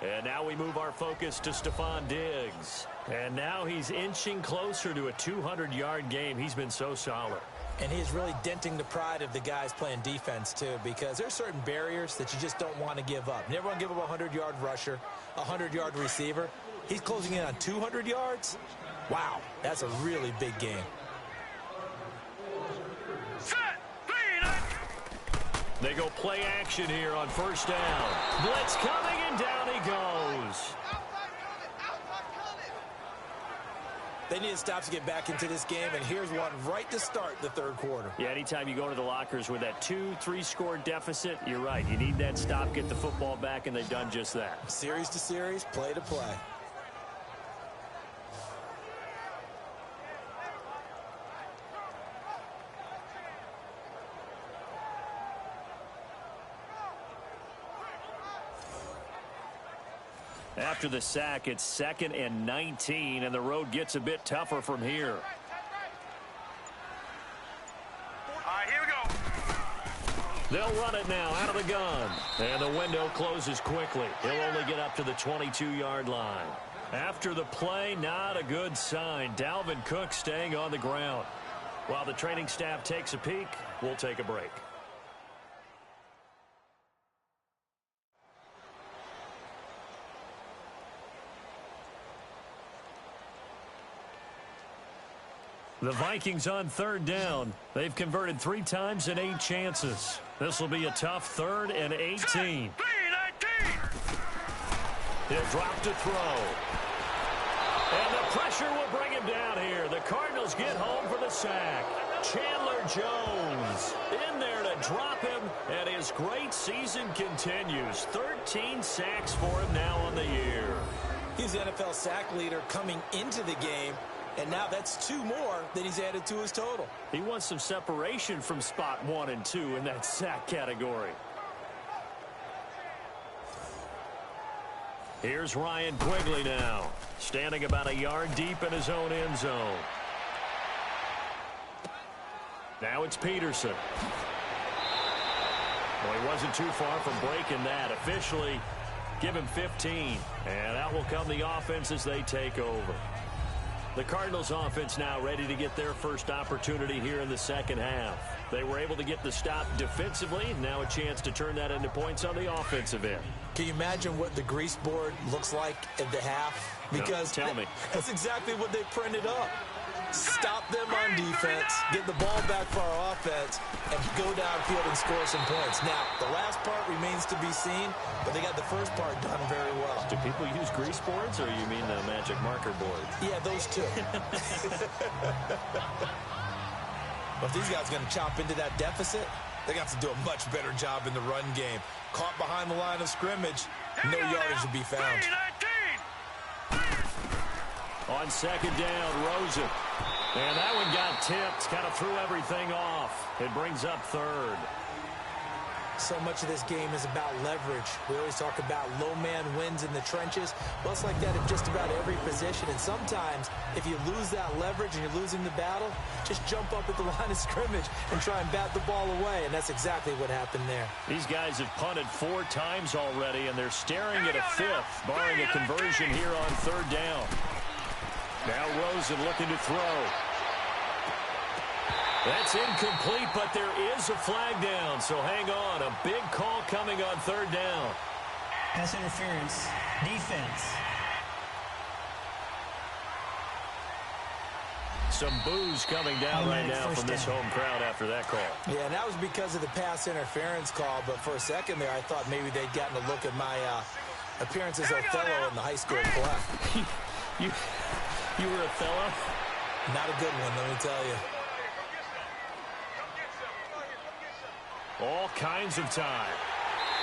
And now we move our focus to Stephon Diggs. And now he's inching closer to a 200-yard game. He's been so solid. And he's really denting the pride of the guys playing defense, too, because there's certain barriers that you just don't want to give up. You never want to give up a 100-yard rusher, a 100-yard receiver. He's closing in on 200 yards. Wow, that's a really big game. Set. 3-19. They go play action here on 1st down. Blitz coming, and down he goes. They need to stop to get back into this game, and here's one right to start the 3rd quarter. Yeah, anytime you go to the lockers with that 2-3 score deficit, you're right. You need that stop, get the football back, and they've done just that. Series to series, play to play. After the sack, it's 2nd and 19, and the road gets a bit tougher from here. All right, here we go. They'll run it now out of the gun. And the window closes quickly. He'll only get up to the 22-yard line. After the play, not a good sign. Dalvin Cook staying on the ground. While the training staff takes a peek, we'll take a break. The Vikings on 3rd down. They've converted 3 times in 8 chances. This will be a tough 3rd and 18. 3-19. He'll drop to throw. And the pressure will bring him down here. The Cardinals get home for the sack. Chandler Jones in there to drop him, and his great season continues. 13 sacks for him now on the year. He's the NFL sack leader coming into the game, and now that's 2 more that he's added to his total. He wants some separation from spot 1 and 2 in that sack category. Here's Ryan Quigley now, standing about a yard deep in his own end zone. Now it's Peterson. Well, he wasn't too far from breaking that. Officially, give him 15. And out will come the offense as they take over. The Cardinals offense now ready to get their first opportunity here in the second half. They were able to get the stop defensively. Now a chance to turn that into points on the offensive end. Can you imagine what the grease board looks like at the half? Because no, tell me. That's exactly what they printed up. Stop them on defense, get the ball back for our offense, and go downfield and score some points. Now, the last part remains to be seen, but they got the first part done very well. Do people use grease boards, or you mean the magic marker board? Yeah, those two. But if these guys are going to chop into that deficit, they got to do a much better job in the run game. Caught behind the line of scrimmage, no yardage to be found. On second down, Rosen. And that one got tipped, kind of threw everything off. It brings up third. So much of this game is about leverage. We always talk about low man wins in the trenches. Well, it's like that in just about every position. And sometimes, if you lose that leverage and you're losing the battle, just jump up at the line of scrimmage and try and bat the ball away. And that's exactly what happened there. These guys have punted 4 times already, and they're staring at a 5th, barring a conversion here on third down. Now Rosen looking to throw. That's incomplete, but there is a flag down, so hang on. A big call coming on third down. Pass interference. Defense. Some boos coming down right now from this home crowd after that call. Yeah, and that was because of the pass interference call, but for a second there I thought maybe they'd gotten a look at my appearance as Othello in the high school play. You were Othello? Not a good one, let me tell you. All kinds of time.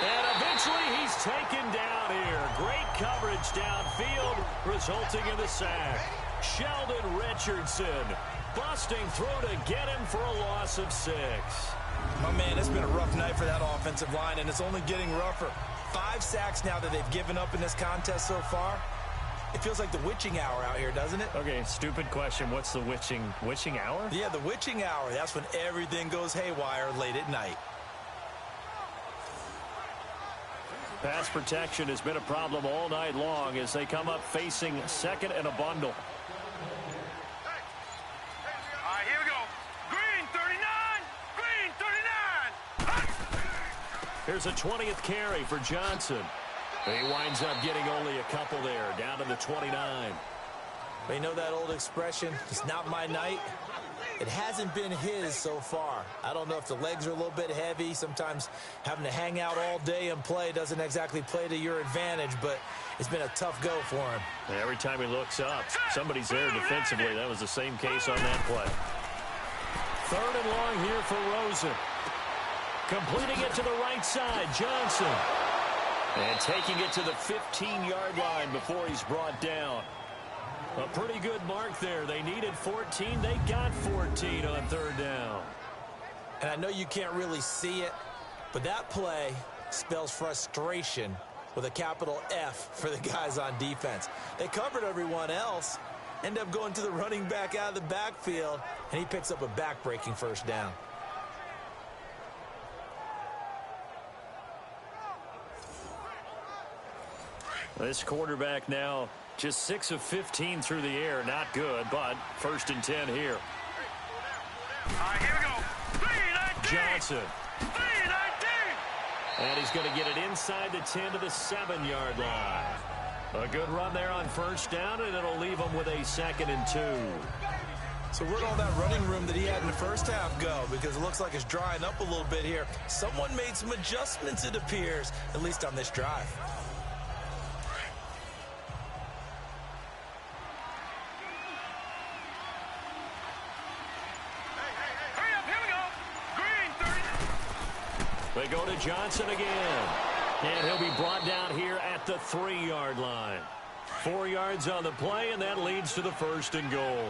And eventually he's taken down here. Great coverage downfield, resulting in the sack. Sheldon Richardson busting through to get him for a loss of 6. My man, it's been a rough night for that offensive line, and it's only getting rougher. 5 sacks now that they've given up in this contest so far. It feels like the witching hour out here, doesn't it? Okay, stupid question. What's the witching hour? Yeah, the witching hour. That's when everything goes haywire late at night. Pass protection has been a problem all night long as they come up facing second and a bundle. All right, here we go. Green 39. Green 39. Here's a 20th carry for Johnson. He winds up getting only a couple there, down to the 29. But you know that old expression, it's not my night? It hasn't been his so far. I don't know if the legs are a little bit heavy. Sometimes having to hang out all day and play doesn't exactly play to your advantage, but it's been a tough go for him. Every time he looks up, somebody's there defensively. That was the same case on that play. Third and long here for Rosen. Completing it to the right side, Johnson. And taking it to the 15-yard line before he's brought down. A pretty good mark there. They needed 14. They got 14 on third down. And I know you can't really see it, but that play spells frustration with a capital F for the guys on defense. They covered everyone else, end up going to the running back out of the backfield, and he picks up a back-breaking first down. This quarterback now just 6 of 15 through the air. Not good, but first and 10 here. All right, here we go. 3-19. Johnson. 3-19. And he's going to get it inside the 10 to the 7-yard line. A good run there on first down, and it'll leave him with a 2nd and 2. So where'd all that running room that he had in the first half go? Because it looks like it's drying up a little bit here. Someone made some adjustments, it appears, at least on this drive. They go to Johnson again. And he'll be brought down here at the 3-yard line. 4 yards on the play, and that leads to the 1st and goal.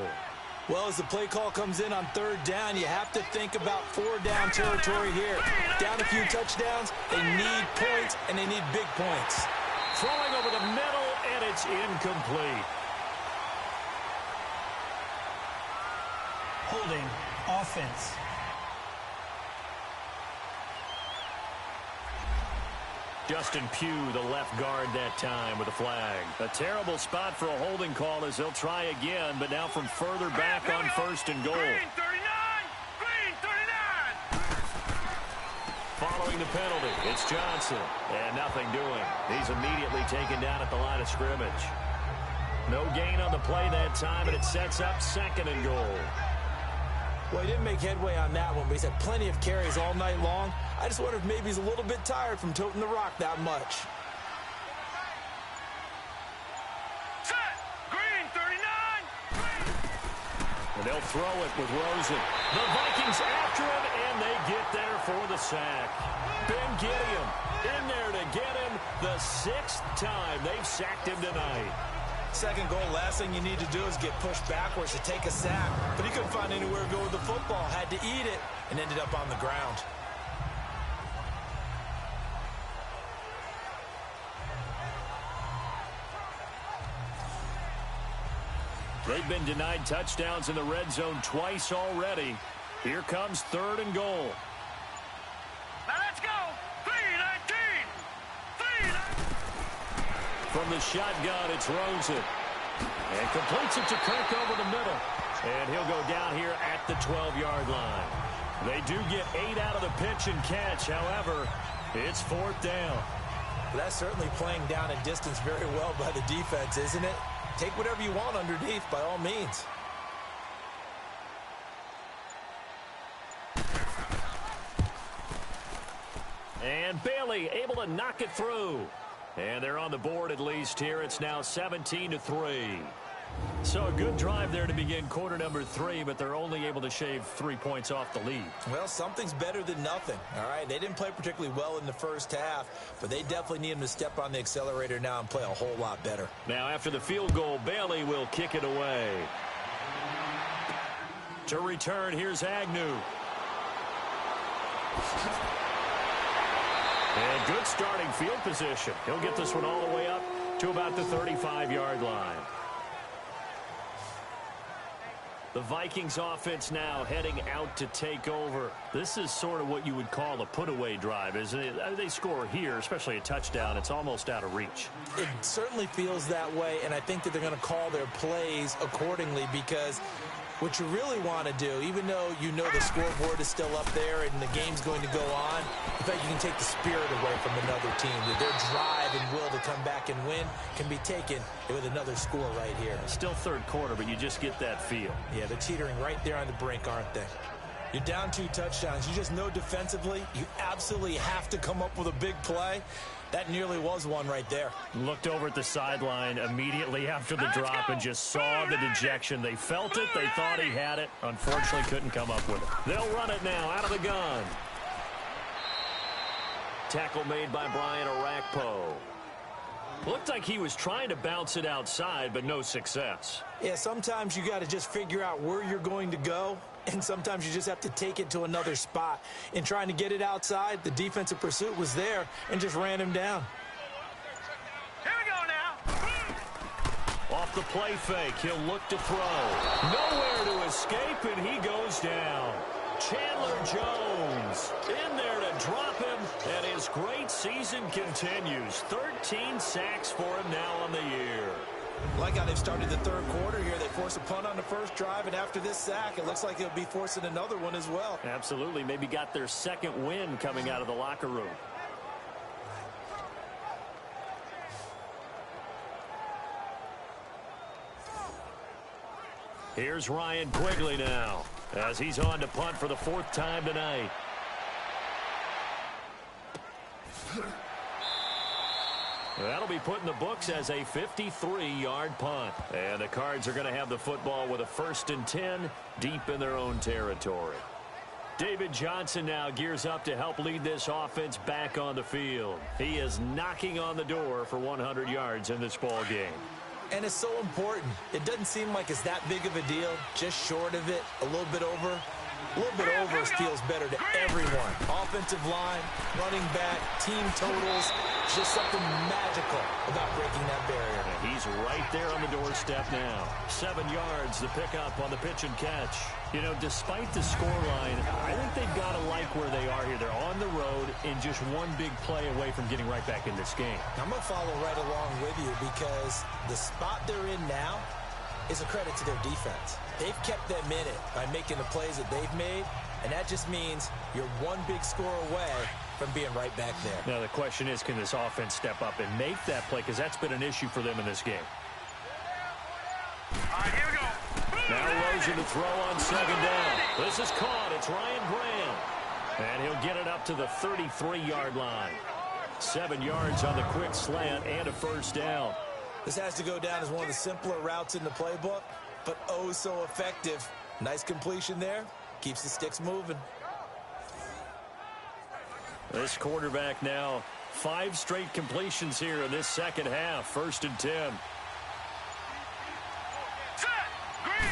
Well, as the play call comes in on 3rd down, you have to think about 4-down territory here. Down a few touchdowns, they need points, and they need big points. Throwing over the middle, and it's incomplete. Holding. Offense. Justin Pugh, the left guard that time with a flag. A terrible spot for a holding call as they'll try again, but now from further back on 1st and goal. Green 39! Green 39! Following the penalty, it's Johnson, and nothing doing. He's immediately taken down at the line of scrimmage. No gain on the play that time, and it sets up 2nd and goal. Well, he didn't make headway on that one, but he's had plenty of carries all night long. I just wonder if maybe he's a little bit tired from toting the rock that much. Set! Green 39! And they'll throw it with Rosen. The Vikings after him, and they get there for the sack. Ben Gideon in there to get him the 6th time they've sacked him tonight. 2nd goal, last thing you need to do is get pushed backwards to take a sack. But he couldn't find anywhere to go with the football, had to eat it, and ended up on the ground. They've been denied touchdowns in the red zone twice already. Here comes 3rd and goal. Now let's go! 319! 319! From the shotgun, it's Rosen. And completes it to Kirk over the middle. And he'll go down here at the 12-yard line. They do get 8 out of the pitch and catch. However, it's 4th down. Well, that's certainly playing down and distance very well by the defense, isn't it? Take whatever you want underneath, by all means. And Bailey able to knock it through. And they're on the board at least here. It's now 17-3. So a good drive there to begin quarter number 3, but they're only able to shave 3 points off the lead. Well, something's better than nothing, all right? They didn't play particularly well in the first half, but they definitely need them to step on the accelerator now and play a whole lot better. Now, after the field goal, Bailey will kick it away. To return, here's Agnew. And good starting field position. He'll get this one all the way up to about the 35-yard line. The Vikings offense now heading out to take over. This is sort of what you would call a put-away drive, isn't it? They score here, especially a touchdown. It's almost out of reach. It certainly feels that way, and I think that they're going to call their plays accordingly because what you really want to do, even though you know the scoreboard is still up there and the game's going to go on, in fact, you can take the spirit away from another team. That their drive and will to come back and win can be taken with another score right here. Still 3rd quarter, but you just get that feel. Yeah, they're teetering right there on the brink, aren't they? You're down 2 touchdowns. You just know defensively you absolutely have to come up with a big play. That nearly was one right there. Looked over at the sideline immediately after the drop and just saw the dejection. They felt it. They thought he had it. Unfortunately, couldn't come up with it. They'll run it now out of the gun. Tackle made by Brian Orakpo. Looked like he was trying to bounce it outside, but no success. Yeah, sometimes you got to just figure out where you're going to go, and sometimes you just have to take it to another spot. In trying to get it outside, the defensive pursuit was there and just ran him down. Here we go now. Off the play fake, he'll look to throw. Nowhere to escape, and he goes down. Chandler Jones in there to drop him, and his great season continues. 13 sacks for him now on the year. Like how they've started the 3rd quarter here. They forced a punt on the first drive, and after this sack, it looks like they'll be forcing another one as well. Absolutely. Maybe got their 2nd win coming out of the locker room. Here's Ryan Quigley now, as he's on to punt for the 4th time tonight. That'll be put in the books as a 53-yard punt. And the Cards are going to have the football with a 1st and 10 deep in their own territory. David Johnson now gears up to help lead this offense back on the field. He is knocking on the door for 100 yards in this ball game. And it's so important. It doesn't seem like it's that big of a deal, just short of it, a little bit over. A little bit over feels better to everyone. Offensive line, running back, team totals, just something magical about breaking that barrier. And he's right there on the doorstep now. 7 yards, the pickup on the pitch and catch. You know, despite the scoreline, I think they've got to like where they are here. They're on the road and just one big play away from getting right back in this game. I'm going to follow right along with you because the spot they're in now is a credit to their defense. They've kept them in it by making the plays that they've made, and that just means you're one big score away from being right back there. Now the question is, can this offense step up and make that play? Because that's been an issue for them in this game. All right, here we go. Now Rosen to throw on 2nd down. This is caught. It's Ryan Graham. And he'll get it up to the 33-yard line. 7 yards on the quick slant and a 1st down. This has to go down as one of the simpler routes in the playbook, but oh so effective. Nice completion there. Keeps the sticks moving. This quarterback now 5 straight completions here in this second half. 1st and 10. Set. Green.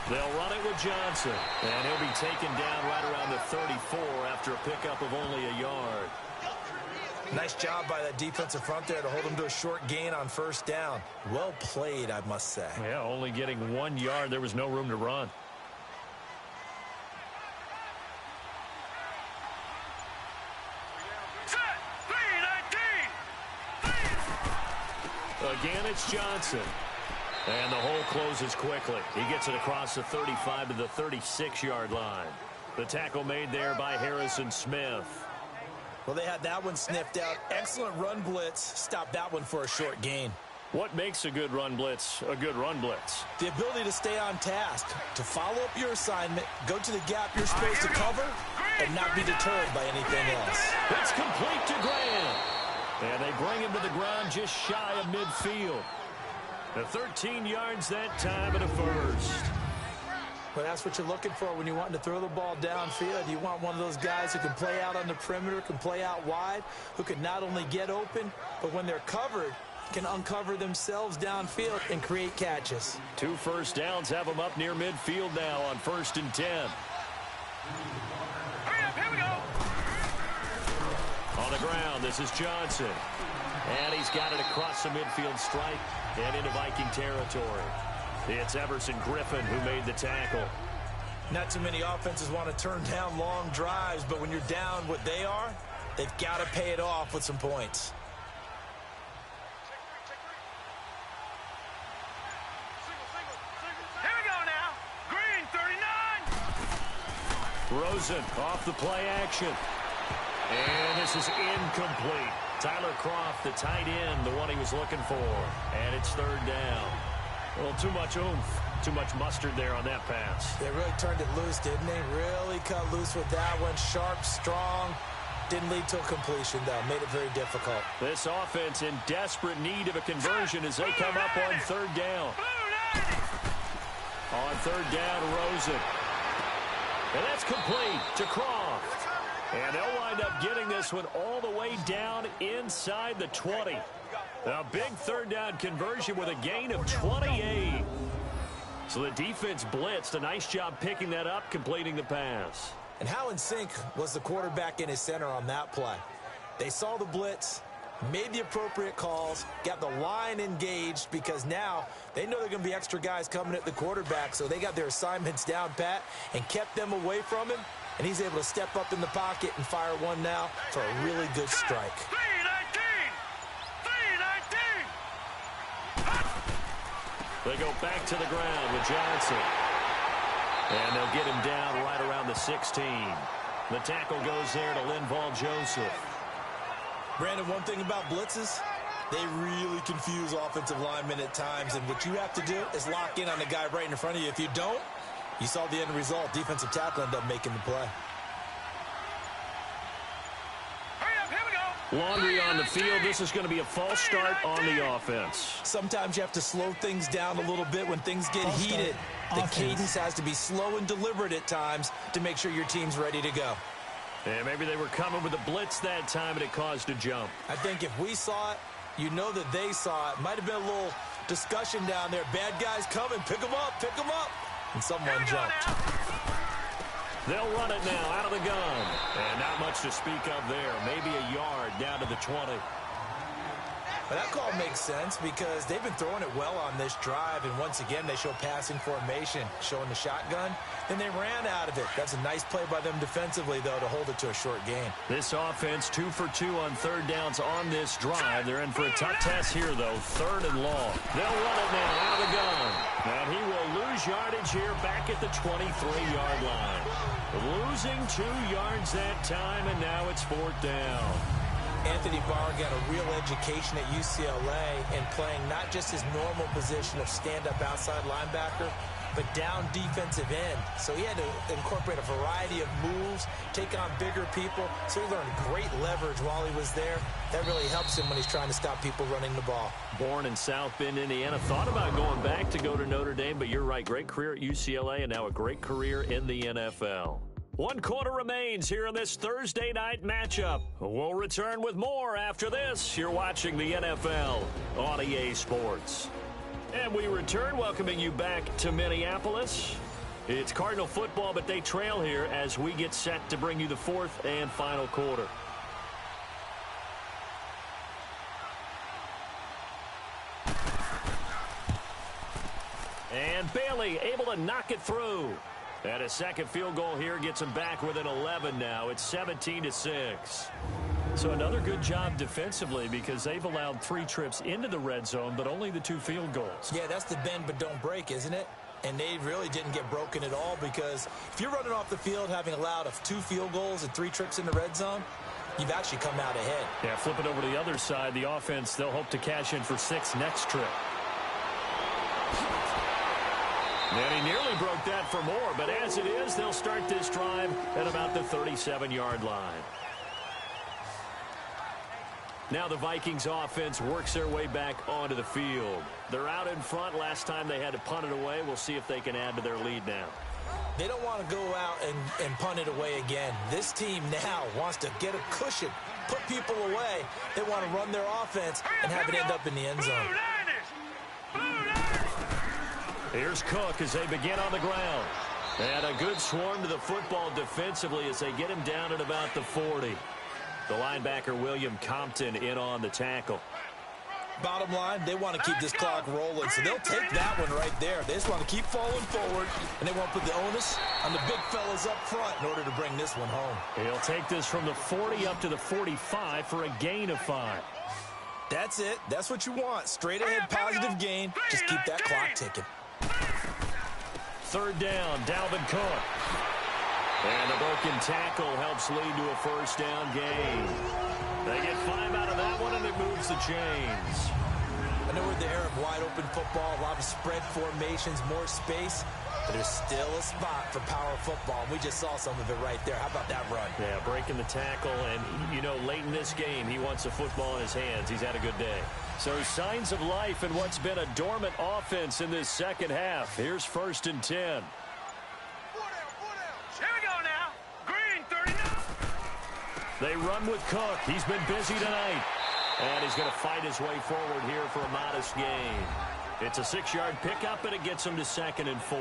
They'll run it with Johnson. And he'll be taken down right around the 34 after a pickup of only a yard. Nice job by that defensive front there to hold him to a short gain on 1st down. Well played, I must say. Yeah, only getting 1 yard. There was no room to run. Set. 3-19. Again, it's Johnson. And the hole closes quickly. He gets it across the 35 to the 36-yard line. The tackle made there by Harrison Smith. Well, they had that one sniffed out. Excellent run blitz. Stopped that one for a short gain. What makes a good run blitz a good run blitz? The ability to stay on task, to follow up your assignment, go to the gap you're supposed to cover, and not be deterred by anything else. It's complete to Graham. And they bring him to the ground just shy of midfield. The 13 yards that time and a 1st. Well, that's what you're looking for when you're wanting to throw the ball downfield. You want one of those guys who can play out on the perimeter, can play out wide, who can not only get open, but when they're covered, can uncover themselves downfield and create catches. 2 1st downs have them up near midfield now on 1st and 10. Hurry up, here we go. On the ground, this is Johnson. And he's got it across the midfield stripe and into Viking territory. It's Everson Griffin who made the tackle. Not too many offenses want to turn down long drives, but when you're down what they are, they've got to pay it off with some points. Here we go now. Green, 39. Rosen off the play action. And this is incomplete. Tyler Croft, the tight end, the one he was looking for. And it's 3rd down. Well, too much oomph, too much mustard there on that pass. They really turned it loose, didn't they? Really cut loose with that one. Sharp, strong. Didn't lead to a completion, though. Made it very difficult. This offense in desperate need of a conversion as they come up on 3rd down. On 3rd down, Rosen. And that's complete to Croft. And they'll wind up getting this one all the way down inside the 20. A big 3rd down conversion with a gain of 28. So the defense blitzed. A nice job picking that up, completing the pass. And how in sync was the quarterback and his center on that play? They saw the blitz, made the appropriate calls, got the line engaged because now they know they're going to be extra guys coming at the quarterback, so they got their assignments down pat and kept them away from him, and he's able to step up in the pocket and fire one now for a really good strike. 3-19. They go back to the ground with Johnson. And they'll get him down right around the 16. The tackle goes there to Linval Joseph. Brandon, one thing about blitzes, they really confuse offensive linemen at times, and what you have to do is lock in on the guy right in front of you. If you don't, you saw the end result. Defensive tackle ended up making the play. Laundry on the field. This is going to be a false start on the offense. Sometimes you have to slow things down a little bit when things get heated. The cadence has to be slow and deliberate at times to make sure your team's ready to go. And maybe they were coming with a blitz that time and it caused a jump. I think if we saw it, You know that they saw it. Might have been a little discussion down there. Bad guys coming. Pick them up. Pick them up. And someone jumped. They'll run it now out of the gun. And not much to speak of there. Maybe a yard down to the 20. But that call makes sense because they've been throwing it well on this drive. And once again, they show passing formation, showing the shotgun. Then they ran out of it. That's a nice play by them defensively, though, to hold it to a short gain. This offense 2 for 2 on third downs on this drive. They're in for a tough test here, though. 3rd and long. They'll run it now out of the gun. And he will lose yardage here back at the 23-yard line. Losing 2 yards that time, and now it's 4th down. Anthony Barr got a real education at UCLA and playing not just his normal position of stand-up outside linebacker, but down defensive end. So he had to incorporate a variety of moves, take on bigger people. So he learned great leverage while he was there. That really helps him when he's trying to stop people running the ball. Born in South Bend, Indiana. Thought about going back to go to Notre Dame, but you're right. Great career at UCLA and now a great career in the NFL. 1 quarter remains here in this Thursday night matchup. We'll return with more after this. You're watching the NFL on EA Sports. And we return, welcoming you back to Minneapolis. It's Cardinal football, but they trail here as we get set to bring you the 4th and final quarter. And Bailey able to knock it through. And a second field goal here gets them back within 11 now. It's 17-6. So another good job defensively because they've allowed 3 trips into the red zone, but only the 2 field goals. Yeah, that's the bend but don't break, isn't it? And they really didn't get broken at all because if you're running off the field having allowed 2 field goals and 3 trips in the red zone, you've actually come out ahead. Yeah, flip it over to the other side. The offense, they'll hope to cash in for 6 next trip. And he nearly broke that for more, but as it is, they'll start this drive at about the 37-yard line. Now the Vikings offense works their way back onto the field. They're out in front. Last time they had to punt it away. We'll see if they can add to their lead now. They don't want to go out and punt it away again. This team now wants to get a cushion, put people away. They want to run their offense and have it end up in the end zone. Here's Cook as they begin on the ground. And a good swarm to the football defensively as they get him down at about the 40. The linebacker, William Compton, in on the tackle. Bottom line, they want to keep this clock rolling, so they'll take that one right there. They just want to keep falling forward, and they want to put the onus on the big fellas up front in order to bring this one home. He'll take this from the 40 up to the 45 for a gain of 5. That's it. That's what you want. Straight ahead positive gain. Just keep that clock ticking. 3rd down, Dalvin Cook. And a broken tackle helps lead to a 1st down gain. They get 5 out of that one, and it moves the chains. I know we're in the era of wide-open football, a lot of spread formations, more space, but there's still a spot for power football. We just saw some of it right there. How about that run? Yeah, breaking the tackle, and, you know, late in this game, he wants the football in his hands. He's had a good day. So signs of life in what's been a dormant offense in this second half. Here's 1st and 10. Here we go now. Green 39. They run with Cook. He's been busy tonight. And he's going to fight his way forward here for a modest gain. It's a 6-yard pickup, and it gets him to 2nd and 4.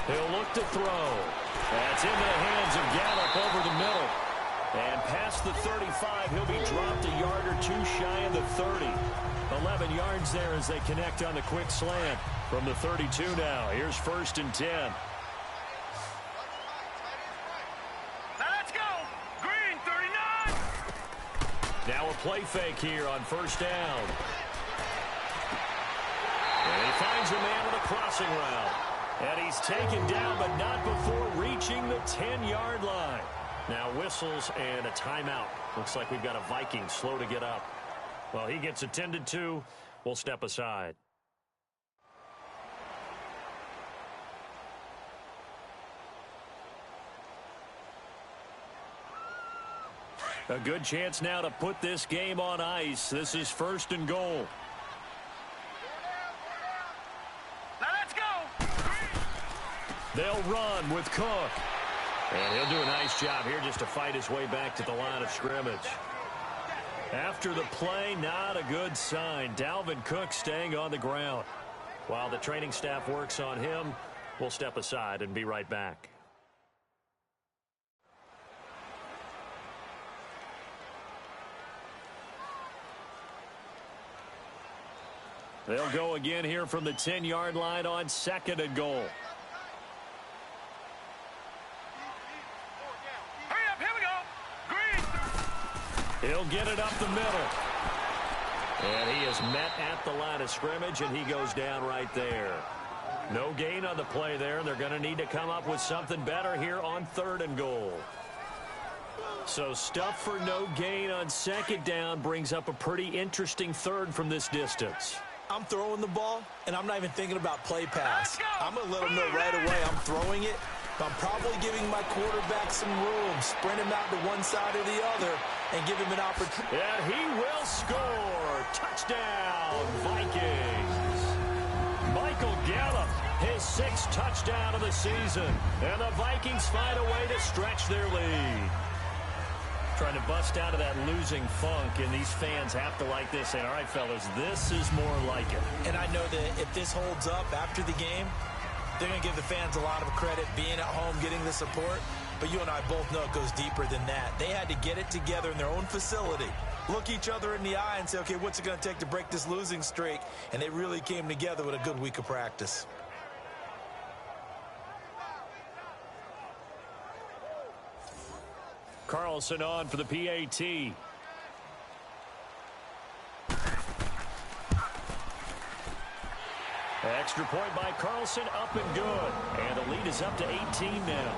He'll look to throw. That's into the hands of Gallup over the middle. And past the 35, he'll be dropped a yard or 2 shy of the 30. 11 yards there as they connect on the quick slant. From the 32 now, here's 1st and 10. Now let's go. Green 39. Now a play fake here on 1st down. And he finds a man on a crossing route. And he's taken down, but not before reaching the 10-yard line. Now whistles and a timeout. Looks like we've got a Viking slow to get up. Well, he gets attended to. We'll step aside. A good chance now to put this game on ice. This is 1st and goal. They'll run with Cook. And he'll do a nice job here just to fight his way back to the line of scrimmage. After the play, not a good sign. Dalvin Cook staying on the ground. While the training staff works on him, we'll step aside and be right back. They'll go again here from the 10-yard line on 2nd and goal. Hurry up, here we go. Green. He'll get it up the middle. And he is met at the line of scrimmage, and he goes down right there. No gain on the play there. They're going to need to come up with something better here on 3rd and goal. So stuff for no gain on 2nd down brings up a pretty interesting 3rd from this distance. I'm throwing the ball, and I'm not even thinking about play pass. I'm going to let them know right away I'm throwing it. But I'm probably giving my quarterback some room, sprint him out to one side or the other, and give him an opportunity. And he will score. Touchdown, Vikings. Michael Gallup, his 6th touchdown of the season. And the Vikings find a way to stretch their lead. Trying to bust out of that losing funk, and these fans have to like this. Saying, all right, fellas, this is more like it. And I know that if this holds up after the game, they're going to give the fans a lot of credit being at home, getting the support. But you and I both know it goes deeper than that. They had to get it together in their own facility, look each other in the eye and say, okay, what's it going to take to break this losing streak? And they really came together with a good week of practice. Carlson on for the PAT. Extra point by Carlson, up and good. And the lead is up to 18 now.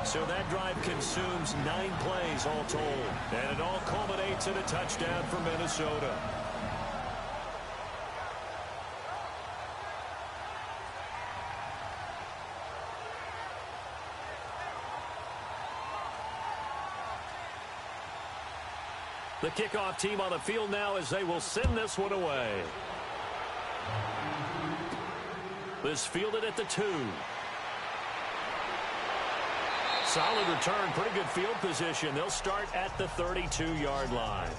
So that drive consumes 9 plays all told. And it all culminates in a touchdown for Minnesota. The kickoff team on the field now as they will send this one away. This fielded at the 2. Solid return, pretty good field position. They'll start at the 32-yard line.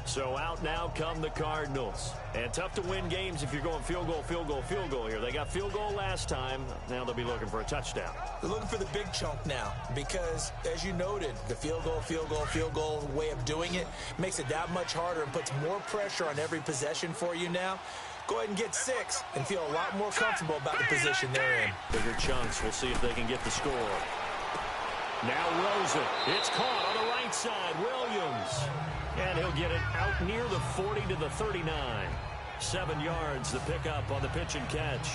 So out now come the Cardinals. And tough to win games if you're going field goal, field goal, field goal here. They got field goal last time. Now they'll be looking for a touchdown. They're looking for the big chunk now because, as you noted, the field goal way of doing it makes it that much harder and puts more pressure on every possession for you now. Go ahead and get 6 and feel a lot more comfortable about the position they're in. Bigger chunks. We'll see if they can get the score. Now Rosen. It's caught on the right side. Williams. And he'll get it out near the 40 to the 39. 7 yards, the pickup on the pitch and catch.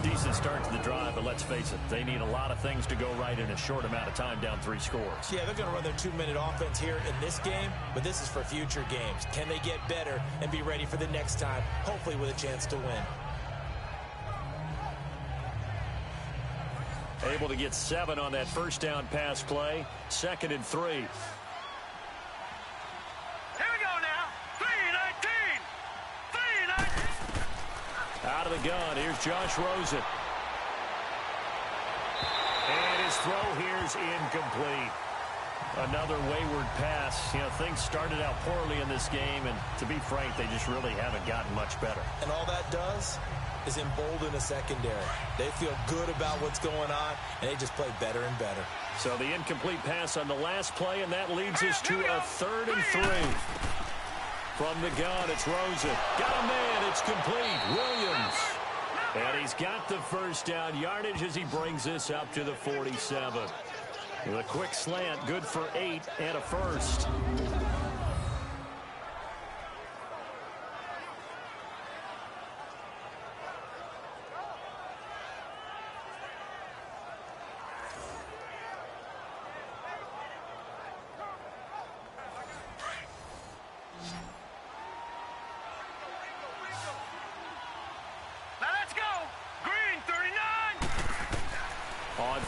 Decent start to the drive, but let's face it, they need a lot of things to go right in a short amount of time, down 3 scores. Yeah, they're going to run their 2-minute offense here in this game, but this is for future games. Can they get better and be ready for the next time, hopefully with a chance to win? Able to get 7 on that first down pass play. 2nd and 3. Out of the gun, here's Josh Rosen. And his throw here is incomplete. Another wayward pass. You know, things started out poorly in this game, and to be frank, they just really haven't gotten much better. And all that does is embolden a secondary. They feel good about what's going on, and they just play better and better. So the incomplete pass on the last play, and that leads us to a 3rd and 3. From the gun, it's Rosen. Got a man, it's complete. Williams. And he's got the first down yardage as he brings this up to the 47. With a quick slant, good for 8 and a first.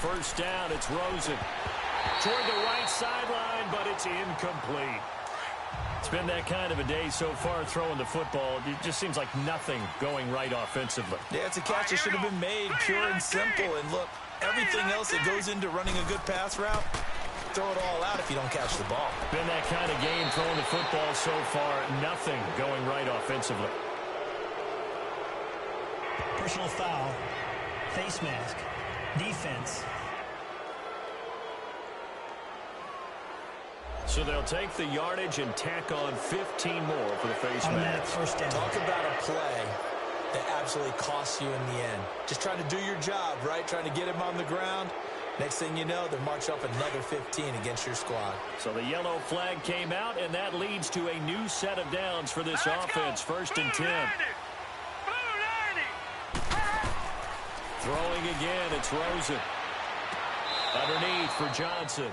First down, it's Rosen. Toward the right sideline, but it's incomplete. It's been that kind of a day so far throwing the football. It just seems like nothing going right offensively. Yeah, it's a catch that should have been made pure and simple. And look, everything else that goes into running a good pass route, throw it all out if you don't catch the ball. Been that kind of game throwing the football so far. Nothing going right offensively. Personal foul. Face mask. Defense. So they'll take the yardage and tack on 15 more for the face mask. First down. Talk about a play that absolutely costs you in the end. Just trying to do your job, right? Trying to get him on the ground. Next thing you know, they're marching up another 15 against your squad. So the yellow flag came out, and that leads to a new set of downs for this offense. First and 10. Throwing again, it's Rosen. Underneath for Johnson.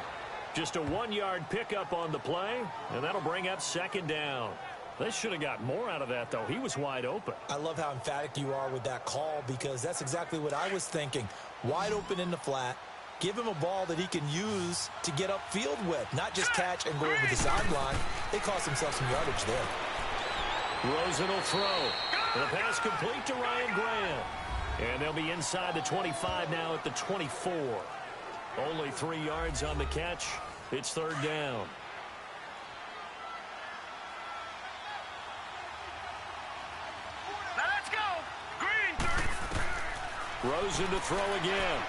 Just a 1-yard pickup on the play, and that'll bring up second down. They should have got more out of that, though. He was wide open. I love how emphatic you are with that call because that's exactly what I was thinking. Wide open in the flat. Give him a ball that he can use to get upfield with, not just catch and go over the sideline. They cost themselves some yardage there. Rosen will throw. The pass complete to Ryan Graham. And they'll be inside the 25 now at the 24. Only 3 yards on the catch. It's third down. Now let's go. Green. Rosen to throw again.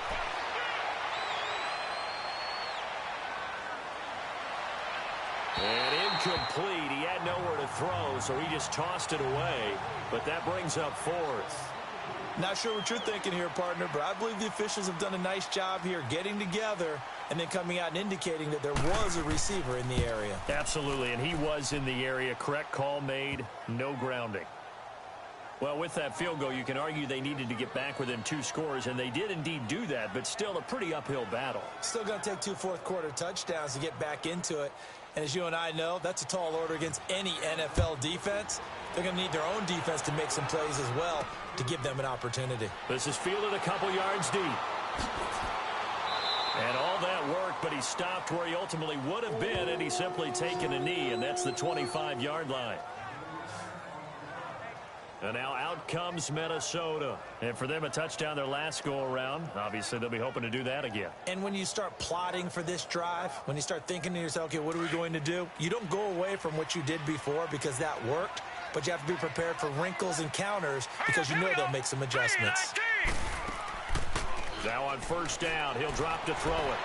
And incomplete. He had nowhere to throw, so he just tossed it away. But that brings up fourth. Not sure what you're thinking here, partner, but I believe the officials have done a nice job here getting together and then coming out and indicating that there was a receiver in the area. Absolutely, and he was in the area. Correct call made, no grounding. Well, with that field goal, you can argue they needed to get back within 2 scores, and they did indeed do that, but still a pretty uphill battle. Still going to take 2 fourth-quarter touchdowns to get back into it. And as you and I know, that's a tall order against any NFL defense. They're going to need their own defense to make some plays as well to give them an opportunity. This is fielded a couple yards deep. And all that work, but he stopped where he ultimately would have been, and he's simply taken a knee, and that's the 25-yard line. And now out comes Minnesota. And for them, a touchdown their last go-around. Obviously, they'll be hoping to do that again. And when you start plotting for this drive, when you start thinking to yourself, okay, what are we going to do? You don't go away from what you did before because that worked, but you have to be prepared for wrinkles and counters because you know they'll make some adjustments. Now on first down, he'll drop to throw it.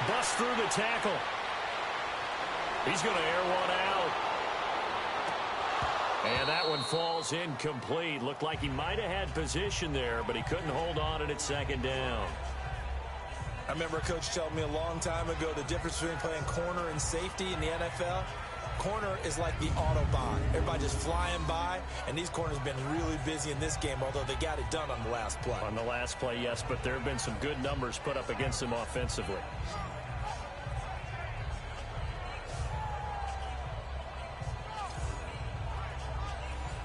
Bust through the tackle. He's going to air one out. And that one falls incomplete. Looked like he might have had position there, but he couldn't hold on at its second down. I remember a coach telling me a long time ago the difference between playing corner and safety in the NFL. Corner is like the Autobahn. Everybody just flying by, and these corners have been really busy in this game, although they got it done on the last play. On the last play, yes, but there have been some good numbers put up against them offensively.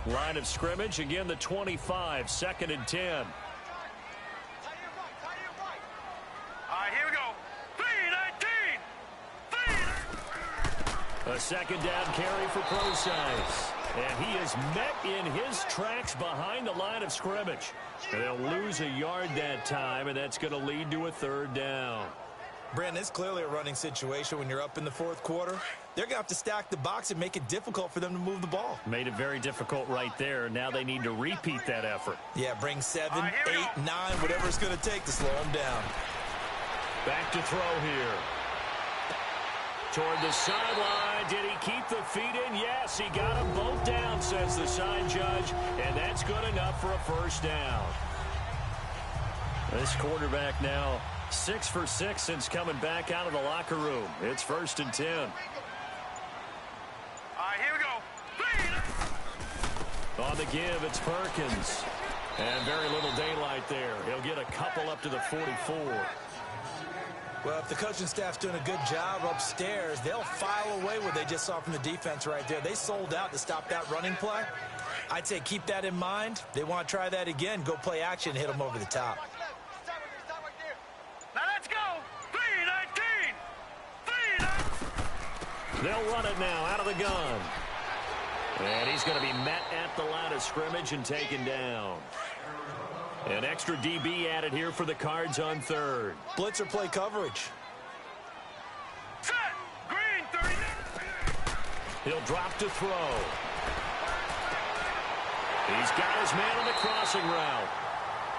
Line of scrimmage, again the 25, second and 10. All right, here we go. 3-19. A second down carry for Procise. And he is met in his tracks behind the line of scrimmage. And they'll lose a yard that time, and that's going to lead to a third down. Brandon, it's clearly a running situation when you're up in the fourth quarter. They're going to have to stack the box and make it difficult for them to move the ball. Made it very difficult right there. Now they need to repeat that effort. Yeah, bring 7, 8, 9, whatever it's going to take to slow them down. Back to throw here. Toward the sideline. Did he keep the feet in? Yes, he got them both down, says the side judge. And that's good enough for a first down. This quarterback now 6 for 6 since coming back out of the locker room. It's first and 10. All right, here we go. On the give, it's Perkins. And very little daylight there. He'll get a couple up to the 44. Well, if the coaching staff's doing a good job upstairs, they'll file away what they just saw from the defense right there. They sold out to stop that running play. I'd say keep that in mind. They want to try that again. Go play action, hit them over the top. Now let's go. 3-19. They'll run it now out of the gun. And he's going to be met at the line of scrimmage and taken down. An extra DB added here for the Cards on third. Blitzer play coverage. Set. Green 39. He'll drop to throw. He's got his man on the crossing route.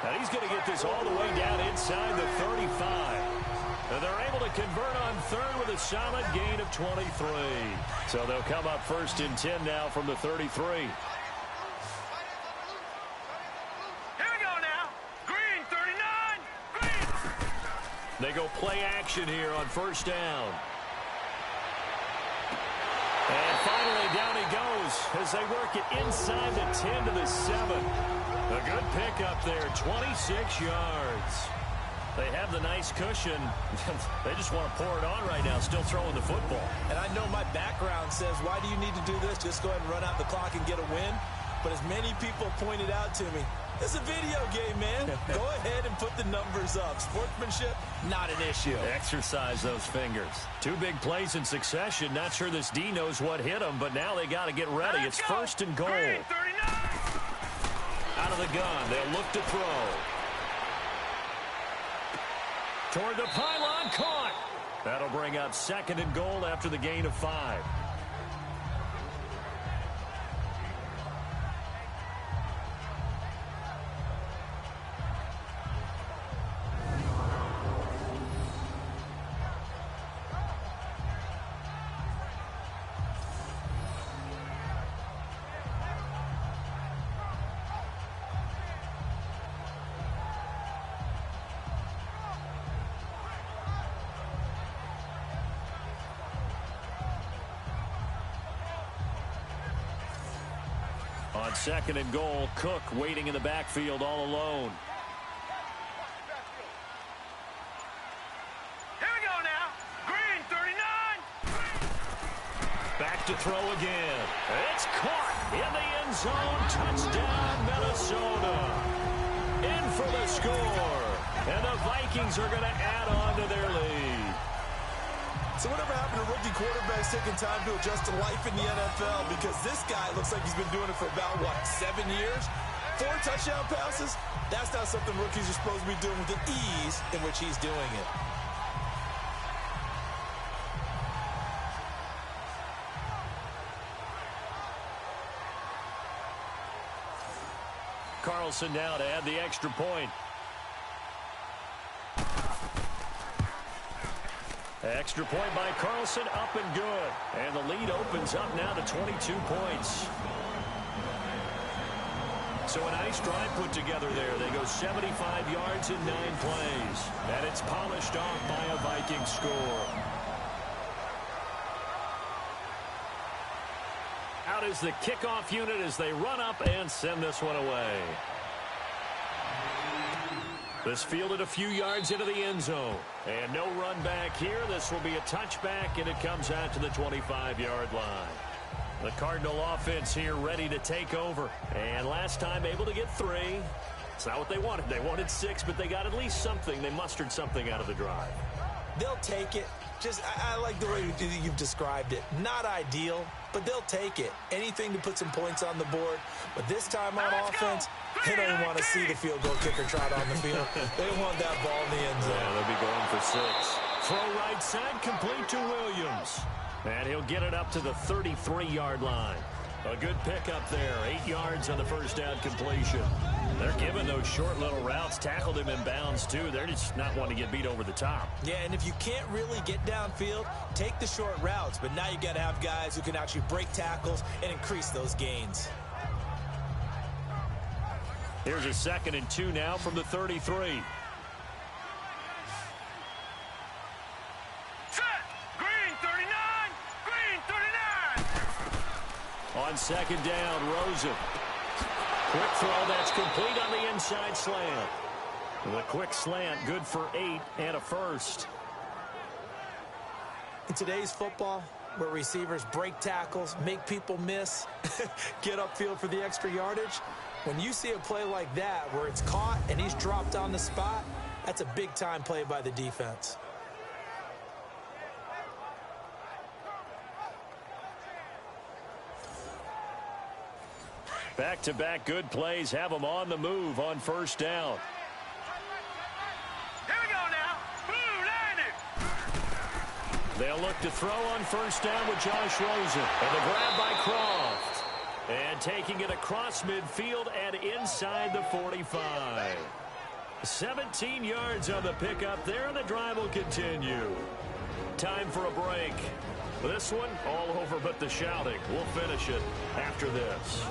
And he's going to get this all the way down inside the 35. And they're able to convert on third with a solid gain of 23. So they'll come up first and 10 now from the 33. Here we go now. Green 39. Green. They go play action here on first down. And finally, down he goes as they work it inside the 10 to the 7. A good pickup there, 26 yards. They have the nice cushion. They just want to pour it on right now, still throwing the football. And I know my background says, why do you need to do this? Just go ahead and run out the clock and get a win. But as many people pointed out to me, it's a video game, man. Go ahead and put the numbers up. Sportsmanship, not an issue. Exercise those fingers. Two big plays in succession. Not sure this D knows what hit him, but now they got to get ready. It's first and goal. Green 39. Out of the gun, they'll look to throw. Toward the pylon, caught. That'll bring up second and goal after the gain of 5. On second and goal, Cook waiting in the backfield all alone. Here we go now. Green 39. Back to throw again. It's caught in the end zone. Touchdown, Minnesota. In for the score. And the Vikings are going to add on to their lead. So whatever happened to rookie quarterbacks taking time to adjust to life in the NFL? Because this guy looks like he's been doing it for about, 7 years? 4 touchdown passes? That's not something rookies are supposed to be doing with the ease in which he's doing it. Carlson now to add the extra point. Extra point by Carlson, up and good. And the lead opens up now to 22 points. So a nice drive put together there. They go 75 yards in 9 plays. And it's polished off by a Viking score. Out is the kickoff unit as they run up and send this one away. This fielded a few yards into the end zone. And no run back here. This will be a touchback, and it comes out to the 25-yard line. The Cardinal offense here ready to take over. And last time able to get 3. It's not what they wanted. They wanted 6, but they got at least something. They mustered something out of the drive. They'll take it. I like the way you've described it. Not ideal, but they'll take it. Anything to put some points on the board. But this time on offense, they don't even want to see the field goal kicker trot on the field. They want that ball in the end zone. Yeah, they'll be going for 6. Throw right side, complete to Williams. And he'll get it up to the 33-yard line. A good pickup there. 8 yards on the first down completion. They're giving those short little routes. Tackled him in bounds, too. They're just not wanting to get beat over the top. Yeah, and if you can't really get downfield, take the short routes. But now you got to have guys who can actually break tackles and increase those gains. Here's a 2nd and 2 now from the 33. On second down, Rosen. Quick throw, that's complete on the inside slant. The quick slant, good for 8 and a first. In today's football, where receivers break tackles, make people miss, get upfield for the extra yardage, when you see a play like that where it's caught and he's dropped on the spot, that's a big-time play by the defense. Back-to-back good plays have them on the move on first down. Here we go now. Blue line it. They'll look to throw on first down with Josh Rosen. And the grab by Croft. And taking it across midfield and inside the 45. 17 yards on the pickup there, and the drive will continue. Time for a break. This one, all over but the shouting. We'll finish it after this.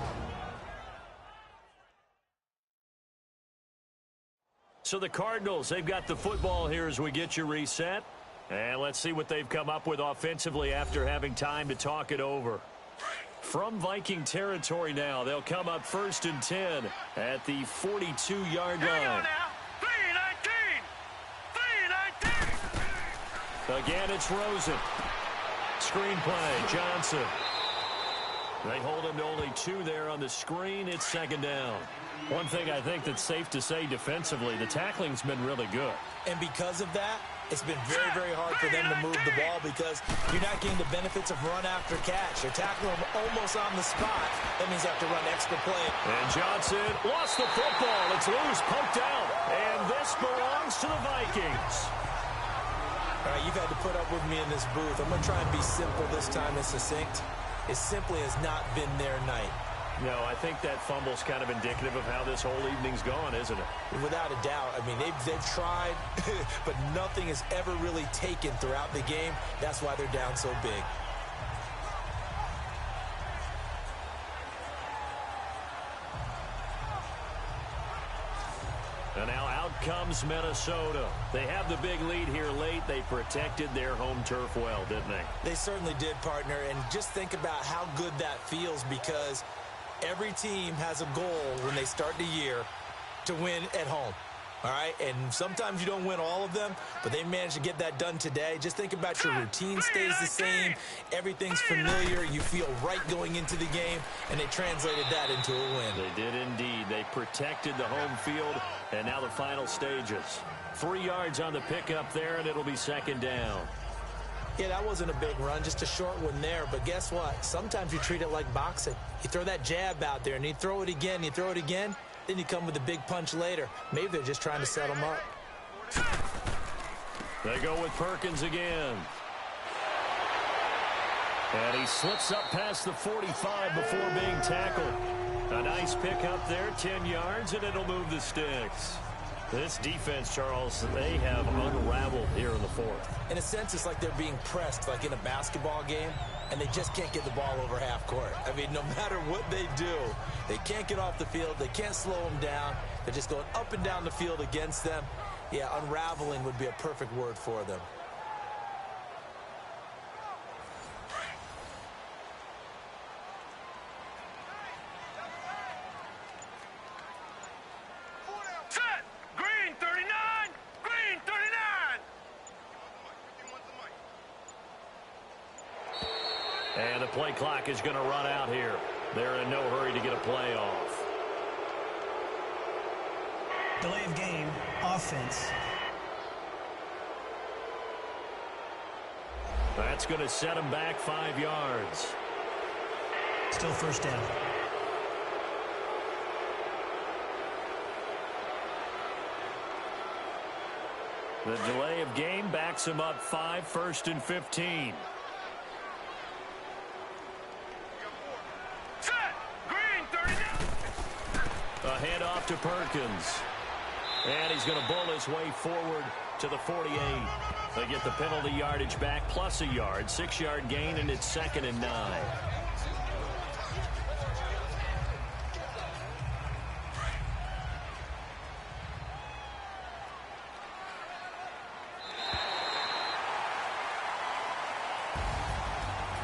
So the Cardinals, they've got the football here as we get you reset. And let's see what they've come up with offensively after having time to talk it over. From Viking territory now, they'll come up 1st and 10 at the 42-yard line. 3-19. Again, it's Rosen. Screenplay, Johnson. They hold him to only 2 there on the screen. It's 2nd down. One thing I think that's safe to say defensively, the tackling's been really good. And because of that, it's been very, very hard for them to move the ball because you're not getting the benefits of run after catch. You're tackling them almost on the spot. That means you have to run extra play. And Johnson lost the football. It's loose, poked out. And this belongs to the Vikings. All right, you've had to put up with me in this booth. I'm going to try and be simple this time and succinct. It simply has not been their night. No, I think that fumble's kind of indicative of how this whole evening's gone, isn't it? Without a doubt. I mean, they've tried, but nothing has ever really taken throughout the game. That's why they're down so big. And now out comes Minnesota. They have the big lead here late. They protected their home turf well, didn't they? They certainly did, partner. And just think about how good that feels because every team has a goal when they start the year to win at home. All right, and sometimes you don't win all of them, but they managed to get that done today. Just think about your routine stays the same. Everything's familiar. You feel right going into the game, and they translated that into a win. They did indeed. They protected the home field, and now the final stages. 3 yards on the pickup there, and it'll be 2nd down. Yeah, that wasn't a big run, just a short one there. But guess what? Sometimes you treat it like boxing. You throw that jab out there, and you throw it again, you throw it again. Then you come with a big punch later. Maybe they're just trying to set them up. They go with Perkins again. And he slips up past the 45 before being tackled. A nice pickup there, 10 yards, and it'll move the sticks. This defense, Charles, they have unraveled here in the 4th. In a sense, it's like they're being pressed, like in a basketball game, and they just can't get the ball over half court. I mean, no matter what they do, they can't get off the field. They can't slow them down. They're just going up and down the field against them. Yeah, unraveling would be a perfect word for them. And the play clock is going to run out here. They're in no hurry to get a play off. Delay of game, offense. That's going to set them back 5 yards. Still 1st down. The delay of game backs them up 5, 1st and 15. A handoff to Perkins. And he's going to bull his way forward to the 48. They get the penalty yardage back plus a yard. 6-yard gain, and it's 2nd and 9.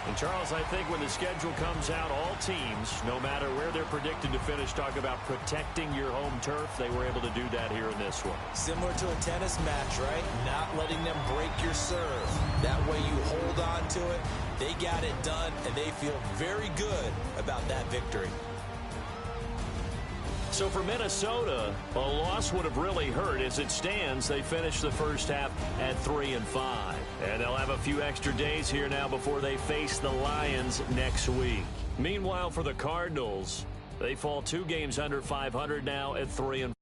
And Charles, I think when the schedule comes out, all teams, no matter where they're predicted to finish, talk about protecting your home turf. They were able to do that here in this one. Similar to a tennis match, right? Not letting them break your serve. That way you hold on to it. They got it done, and they feel very good about that victory. So for Minnesota, a loss would have really hurt. As it stands, they finished the first half at 3-5. And they'll have a few extra days here now before they face the Lions next week. Meanwhile, for the Cardinals, They fall 2 games under 500 now at 3-4.